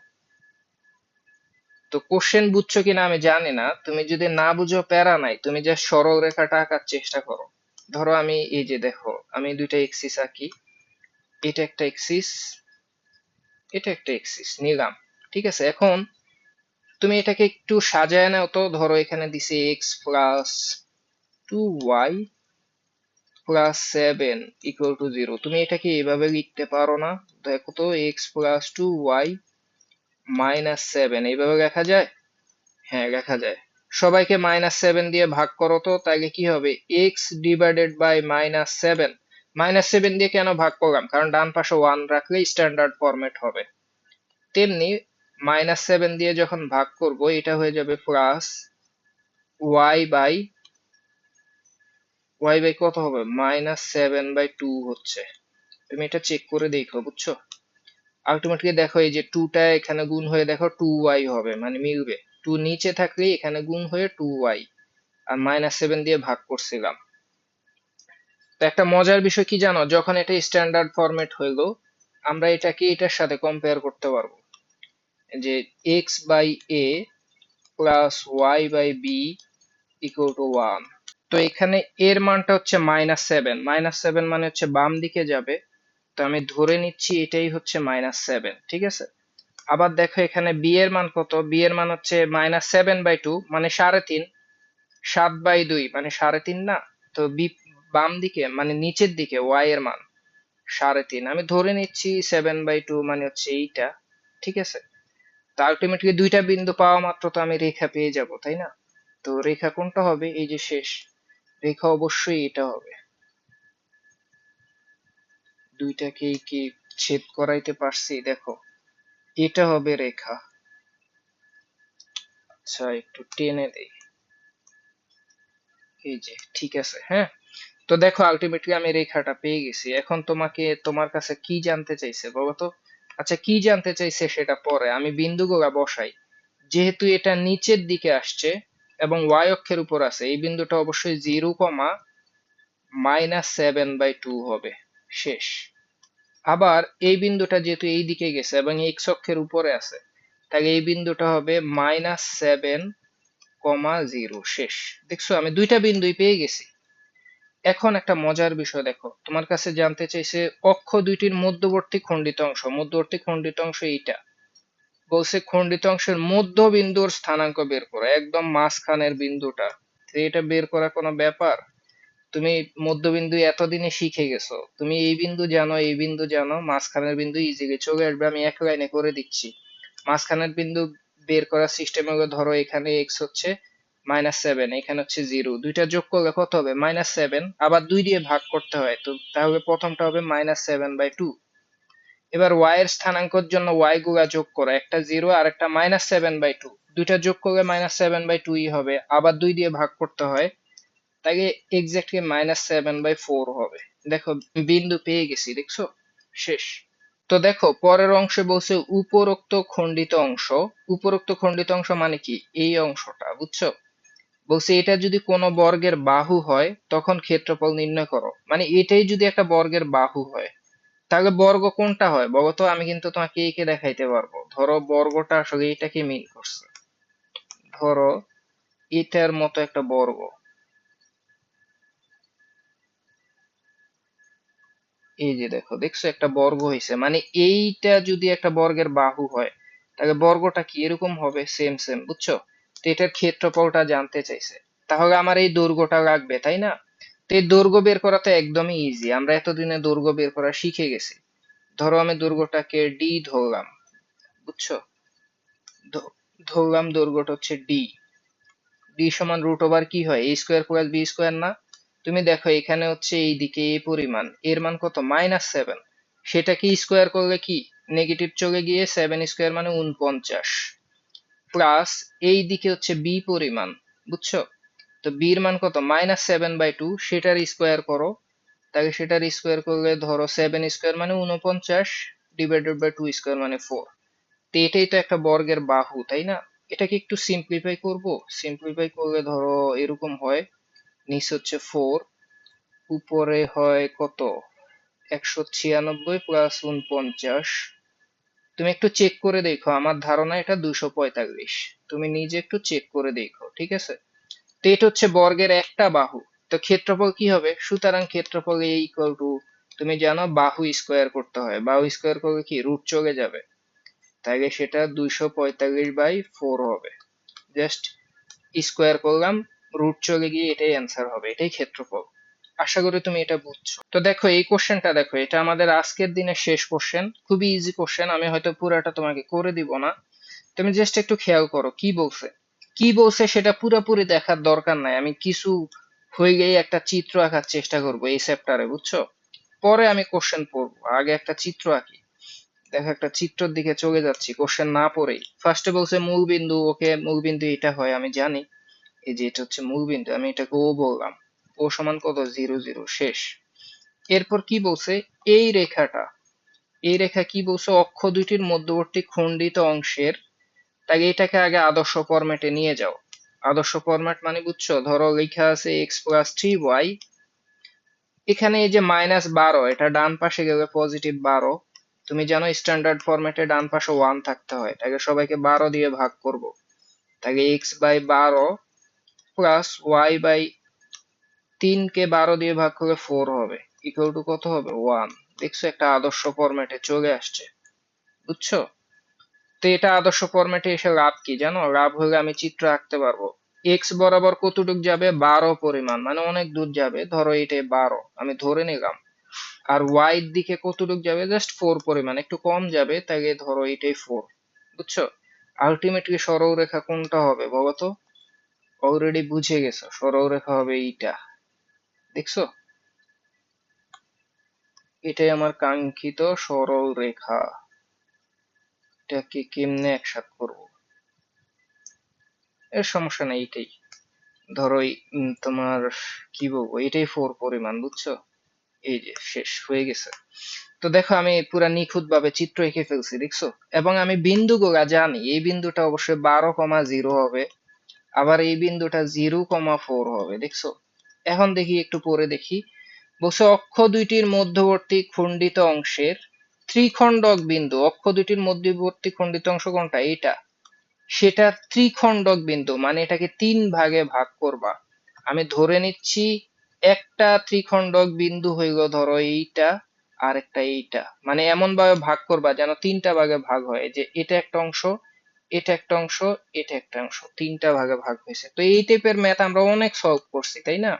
তো কোশ্চেন বুঝছো কিনা আমি জানি না, তুমি যদি না বুঝো প্যারা নাই, তুমি যে সরল রেখাটা আঁকার চেষ্টা করো। ধরো আমি এই যে দেখো, আমি দুইটা এক্সিস আঁকি, এটা একটা এক্সিস, এটা একটা এক্সিস নিলাম, ঠিক আছে? এখন তুমি এটাকে একটু সাজায় নাও তো। ধরো এখানে দিছে x plus two y plus seven equal to zero. তুমি এটাকে এভাবে লিখতে পারো না? দেখো তো, x plus two Y minus seven এইভাবে লেখা যায়? হ্যাঁ, লেখা যায়। সবাইকে মাইনাস সেভেন দিয়ে ভাগ করো তো, তাহলে কি হবে, x divided by minus seven. Minus seven দিয়ে কেন ভাগ করলাম, কারণ ডান পাশে ওয়ান রাখলে স্ট্যান্ডার্ড ফরম্যাট হবে। তেমনি মাইনাস সেভেন দিয়ে যখন ভাগ করব, এটা হয়ে যাবে প্লাস ওয়াই বাই কত হবে, মাইনাস সেভেন বাই টু হচ্ছে। তুমি এটা চেক করে দেখো, বুঝছো? আলটিমেটলি দেখো, এই যে টুটা এখানে গুণ হয়ে দেখো টু ওয়াই হবে, মানে মিলবে। টু নিচে থাকলে এখানে গুণ হয়ে টু ওয়াই, আর মাইনাস সেভেন দিয়ে ভাগ করছিলাম। তো একটা মজার বিষয় কি জানো, যখন এটা স্ট্যান্ডার্ড ফরম্যাট হইলো, আমরা এটাকে এটার সাথে কম্পেয়ার করতে পারবো, যে x by a plus y by b equal to one. তো এখানে এর মানটা হচ্ছে মাইনাস সেভেন মানে হচ্ছে বাম দিকে যাবে, তো আমি ধরে নিচ্ছি এটাই হচ্ছে মাইনাস সেভেন, ঠিক আছে? আবার দেখো এখানে বি এর মান কত, বি এর মান হচ্ছে মাইনাস সেভেন বাই টু মানে সাড়ে তিন, সাত বাই দুই মানে সাড়ে তিন না? তো বি বাম দিকে মানে নিচের দিকে ওয়াই এর মান সাড়ে তিন, আমি ধরে নিচ্ছি সেভেন বাই টু মানে হচ্ছে এইটা, ঠিক আছে? তো আলটিমেটলি দুইটা বিন্দু পাওয়া মাত্র তো আমি রেখা পেয়ে যাব, তাই না? তো রেখা কোনটা হবে, এই যে শেষ রেখা অবশ্যই এটা হবে। দুইটাকেই কি ছেদ করাইতে পারছি? দেখো, এটা হবে রেখা। আচ্ছা, একটু টেনে দেই, এই যে ঠিক আছে। হ্যাঁ, তো দেখো আলটিমেটলি আমি রেখাটা পেয়ে গেছি। এখন তোমার কাছে কি জানতে চাইছে বলো তো? আচ্ছা, কি জানতে চাইছে সেটা পরে, আমি বিন্দুগুলা বসাই। যেহেতু এটা নিচের দিকে আসছে এবং ওয়াই অক্ষের উপর আছে, এই বিন্দুটা অবশ্যই zero comma minus seven by two হবে। শেষ। আবার এই বিন্দুটা যেহেতু এই দিকে গেছে এবং এক্স অক্ষের উপরে আছে, তাহলে এই বিন্দুটা হবে মাইনাস সেভেন কমা জিরো। শেষ। দেখছো, আমি দুইটা বিন্দুই পেয়ে গেছি। এখন একটা মজার বিষয় দেখো, তোমার কাছে জানতে চাইছে অক্ষ দুইটির মধ্যবর্তী খণ্ডিত অংশ এইটা। বলছে খণ্ডিত অংশের মধ্য বিন্দুর স্থানাঙ্ক বের করো, একদম মাঝখানের বিন্দুটা। তো এটা বের করা কোনো ব্যাপার? তুমি মধ্যবিন্দু এতদিনে শিখে গেছো, তুমি এই বিন্দু জানো, এই বিন্দু জানো, মাঝখানের বিন্দু ইজিলি চলে আসবে। আমি এক লাইনে করে দিচ্ছি। মাঝখানের বিন্দু বের করার সিস্টেম হলো, ধরো এখানে এক্স হচ্ছে মাইনাস সেভেন, এখানে হচ্ছে জিরো, দুইটা যোগ করলে কত হবে, মাইনাস সেভেন, আবার দুই দিয়ে ভাগ করতে হয়, তো তাহলে প্রথমটা হবে মাইনাস সেভেন বাই টু। এবার ওয়াই এর স্থানাঙ্কের জন্য ওয়াই গুলা যোগ করো, একটা জিরো আর একটা মাইনাস সেভেন বাই টু, দুইটা যোগ করলে মাইনাস সেভেন বাই টুই হবে, আবার দুই দিয়ে ভাগ করতে হয়, তাকে এক্স্যাক্টলি -7/4 হবে। দেখো বিন্দু পেয়ে গেছি, দেখছো? শেষ। তো দেখো পরের অংশে বলছে উপরোক্ত খণ্ডিত অংশ। উপরোক্ত খণ্ডিত অংশ মানে কি? এই অংশটা, বুঝছো? বলছে এটা যদি কোনো বর্গের বাহু হয় তখন ক্ষেত্রফল নির্ণয় করো। মানে এটাই যদি একটা বর্গের বাহু হয়, তাহলে বর্গ কোনটা হয় বলো তো? আমি কিন্তু তোমাকে এঁকে দেখাইতে পারবো। ধরো বর্গটা আসলে এটাকে মিন করছে। ধরো এটার মতো একটা বর্গ, এই যে দেখো, দেখছো একটা বর্গ হয়েছে। মানে এইটা যদি একটা বর্গের বাহু হয়, তাহলে বর্গটা কি এরকম হবে? সেম সেম, বুঝছো? তো এটার ক্ষেত্রফলটা জানতে চাইছে, তাহলে আমার এই দৈর্ঘ্যটা লাগবে, তাই না? তো এই দৈর্ঘ্য বের করা তো একদমই ইজি, আমরা এতদিনে দৈর্ঘ্য বের করা শিখে গেছি। ধরো আমি দৈর্ঘ্যটাকে ডি ধরলাম, বুঝছো? ধরলাম দৈর্ঘ্যটা হচ্ছে ডি। ডি সমান √, কি হয়? a² + b² না? তুমি দেখো এখানে হচ্ছে এইদিকে এই পরিমাণ, এর মান কত? -7। সেটাকে স্কোয়ার করলে কি নেগেটিভ চলে গিয়ে 7² মানে 49, প্লাস এই দিকে হচ্ছে বি পরিমাণ, বুঝছো? তো বি এর মান কত? -7/2। সেটার স্কোয়ার করো, তাহলে সেটার স্কোয়ার করলে ধরো 7² মানে 49, /2² মানে 4। তো এটাই তো একটা বর্গের বাহু, তাই না? এটাকে একটু সিম্পলিফাই করব। সিম্পলিফাই করলে ধরো এরকম হয়, নিচে হচ্ছে 4, উপরে হয় কত? 196 প্লাস 49। তুমি একটু চেক করে দেখো, আমার ধারণা এটা 245। তুমি নিজে একটু চেক করে দেখো, ঠিক আছে? তো এটা হচ্ছে বর্গের একটা বাহু। তো ক্ষেত্রফল কি হবে? সুতরাং ক্ষেত্রফল এ ইকুয়াল টু, তুমি জানো বাহু স্কোয়ার করতে হয়, বাহু স্কোয়ার করলে কি রুট চলে যাবে, তাহলে সেটা 245/4 হবে। জাস্ট স্কোয়ার করলাম, রুট চলে গিয়ে এটাই অ্যান্সার হবে, এটাই ক্ষেত্রফল। আশা করি তুমি এটা বুঝছো। তো দেখো এই কোশ্চেনটা দেখো, এটা আমাদের আজকের দিনের শেষ কোশ্চেন, খুবই ইজি কোশ্চেন। আমি হয়তো পুরাটা তোমাকে করে দিব না, তুমি জাস্ট একটু খেয়াল করো কি বলছে। কি বলছে সেটা পুরোপুরি দেখার দরকার নাই, আমি কিছু হয়ে গিয়ে একটা চিত্র আঁকার চেষ্টা করবো এই চ্যাপ্টারে, বুঝছো? পরে আমি কোশ্চেন পড়বো, আগে একটা চিত্র আঁকি। দেখো একটা চিত্রের দিকে চলে যাচ্ছি কোশ্চেন না পড়েই। ফার্স্টে বলছে মূল বিন্দু, ওকে মূল বিন্দু এটা হয় আমি জানি, এই যে এটা হচ্ছে মূল বিন্দু, আমি এটাকে ও বললাম। ও সমান কত? 0 0, শেষ। এরপর কি বলছে? এই রেখাটা, এই রেখা কি বলছে? অক্ষ দুইটির মধ্যবর্তী খণ্ডিত অংশের, তাই এটাকে আগে আদর্শ ফরম্যাটে নিয়ে যাও। আদর্শ ফরম্যাট মানে বুঝছো? ধরো লেখা আছে x+3y, এখানে এই যে -12, এটা ডান পাশে গেলে +12। তুমি জানো স্ট্যান্ডার্ড ফরম্যাটে ডান পাশে 1 থাকতে হয়, তাকে সবাইকে 12 দিয়ে ভাগ করব। তাকে x/12 প্লাস y/3 কে 12 দিয়ে ভাগ করলে 4 হবে, ইকুয়াল টু কত হবে? 1। দেখছো একটা আদর্শ ফরম্যাটে চলে আসছে, বুঝছো? তো এটা আদর্শ ফরম্যাটে এসে লাভ কি জানো? লাভ হলে আমি চিত্র আঁকতে পারবো। এক্স বরাবর কতটুক যাবে? 12 পরিমাণ, মানে অনেক দূর যাবে, ধরো এটাই 12, আমি ধরে নিলাম। আর ওয়াই এর দিকে কতটুক যাবে? জাস্ট 4 পরিমাণ, একটু কম যাবে, তাই ধরো এটাই 4, বুঝছো? আলটিমেটলি সরলরেখা কোনটা হবে বলো তো? অলরেডি বুঝে গেছো, সরলরেখা হবে এইটা, দেখছো? এটাই আমার কাঙ্ক্ষিত সরলরেখা। এটাকে কেমনে একসাথ করবো? এর সমস্যা নেই, এটাই ধরো তোমার কি বলবো, এটাই 4 পরিমাণ, বুঝছো? এই যে শেষ হয়ে গেছে। তো দেখো আমি পুরা নিখুঁত ভাবে চিত্র এঁকে ফেলছি, দেখছো? এবং আমি বিন্দুগুলা জানি, এই বিন্দুটা অবশ্যই 12,0 হবে, আবার এই বিন্দুটা 0,4 হবে, দেখছো? এখন দেখি একটু পরে দেখি। বলছে অক্ষ দুইটির মধ্যবর্তী খণ্ডিত অংশের ত্রিখণ্ডক বিন্দু, অক্ষ দুইটির মধ্যবর্তী খণ্ডিত অংশ কোনটা? এইটা। সেটা ত্রিখণ্ডক বিন্দু মানে এটাকে 3 ভাগে ভাগ করবা। আমি ধরে নিচ্ছি একটা ত্রিখণ্ডক বিন্দু হইল ধরো এইটা, আর একটা এইটা, মানে এমন ভাবে ভাগ করবা যেন 3টা ভাগে ভাগ হয়, যে এটা একটা অংশ, এটা একটা অংশ, এটা একটা অংশ, 3টা ভাগে ভাগ হয়েছে। তো এই টাইপের ম্যাথ আমরা অনেক সলভ করছি, তাই না?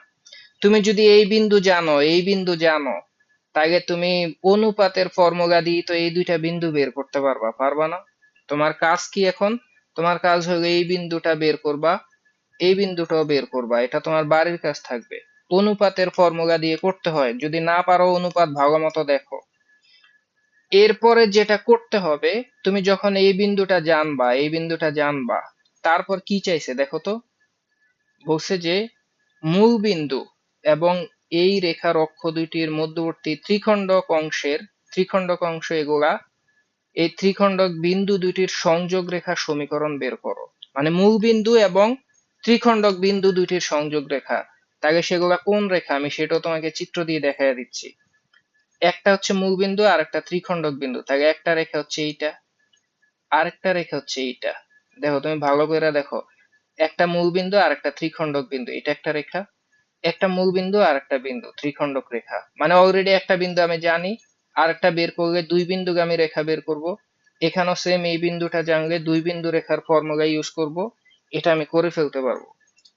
তুমি যদি এই বিন্দু জানো, এই বিন্দু জানো, তাহলে তুমি অনুপাতের ফর্মুলা দিয়ে তো এই দুইটা বিন্দু বের করতে পারবা, পারবা না? তোমার কাজ কি এখন? তোমার কাজ হলো এই বিন্দুটা বের করবা, এই বিন্দুটাও বের করবা, এটা তোমার বাড়ির কাজ থাকবে। অনুপাতের ফর্মুলা দিয়ে করতে হয়, যদি না পারো অনুপাত ভালোমতো দেখো। এরপরে যেটা করতে হবে, তুমি যখন এই বিন্দুটা জানবা, এই বিন্দুটা জানবা, তারপর কি চাইছে দেখো তো? বলছে যে মূলবিন্দু এবং এই রেখার অক্ষ দুইটির মধ্যবর্তী ত্রিখণ্ডক অংশ এগুলা, এই ত্রিখণ্ডক বিন্দু দুইটির সংযোগ রেখা সমীকরণ বের করো। মানে মূল বিন্দু এবং ত্রিখণ্ডক বিন্দু দুইটির সংযোগ রেখা, তাহলে সেগুলা কোন রেখা আমি সেটাও তোমাকে চিত্র দিয়ে দেখাই দিচ্ছি। একটা হচ্ছে মূল বিন্দু আর একটা ত্রিখণ্ডক বিন্দু, তাহলে একটা রেখা হচ্ছে এইটা, আরেকটা রেখা হচ্ছে এইটা। দেখো তুমি ভালো করে দেখো, একটা মূল বিন্দু আর একটা ত্রিখণ্ডক বিন্দু, এটা একটা রেখা, একটা মূল বিন্দু আর একটা বিন্দু, ত্রিখণ্ডক রেখা। মানে অলরেডি একটা বিন্দু আমি জানি, আর একটা বের করলে দুই বিন্দুগামী রেখা বের করব। এখানেও সেম, এই বিন্দুটা জানলে দুই বিন্দু রেখার ফর্মুলা ইউজ করব, এটা আমি করে ফেলতে পারবো।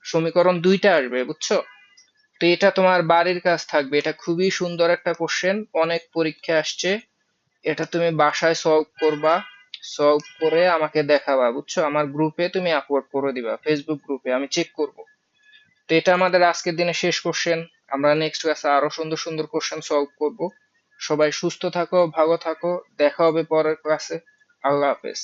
সমীকরণ দুইটা আসবে, বুঝছো? তো এটা তোমার বাড়ির কাজ থাকবে, এটা খুবই সুন্দর একটা কোশ্চেন, অনেক পরীক্ষা আসছে। এটা তুমি বাসায় সলভ করবা, সলভ করে আমাকে দেখাবা, বুঝছো? আমার গ্রুপে তুমি আপলোড করে দিবা, ফেসবুক গ্রুপে, আমি চেক করব। তো এটা আমাদের আজকের দিনে শেষ কোশ্চেন। আমরা নেক্সট ক্লাসে আরো সুন্দর সুন্দর কোশ্চেন সলভ করব। সবাই সুস্থ থাকো, ভালো থাকো, দেখা হবে পরের ক্লাসে। আল্লাহ হাফেজ।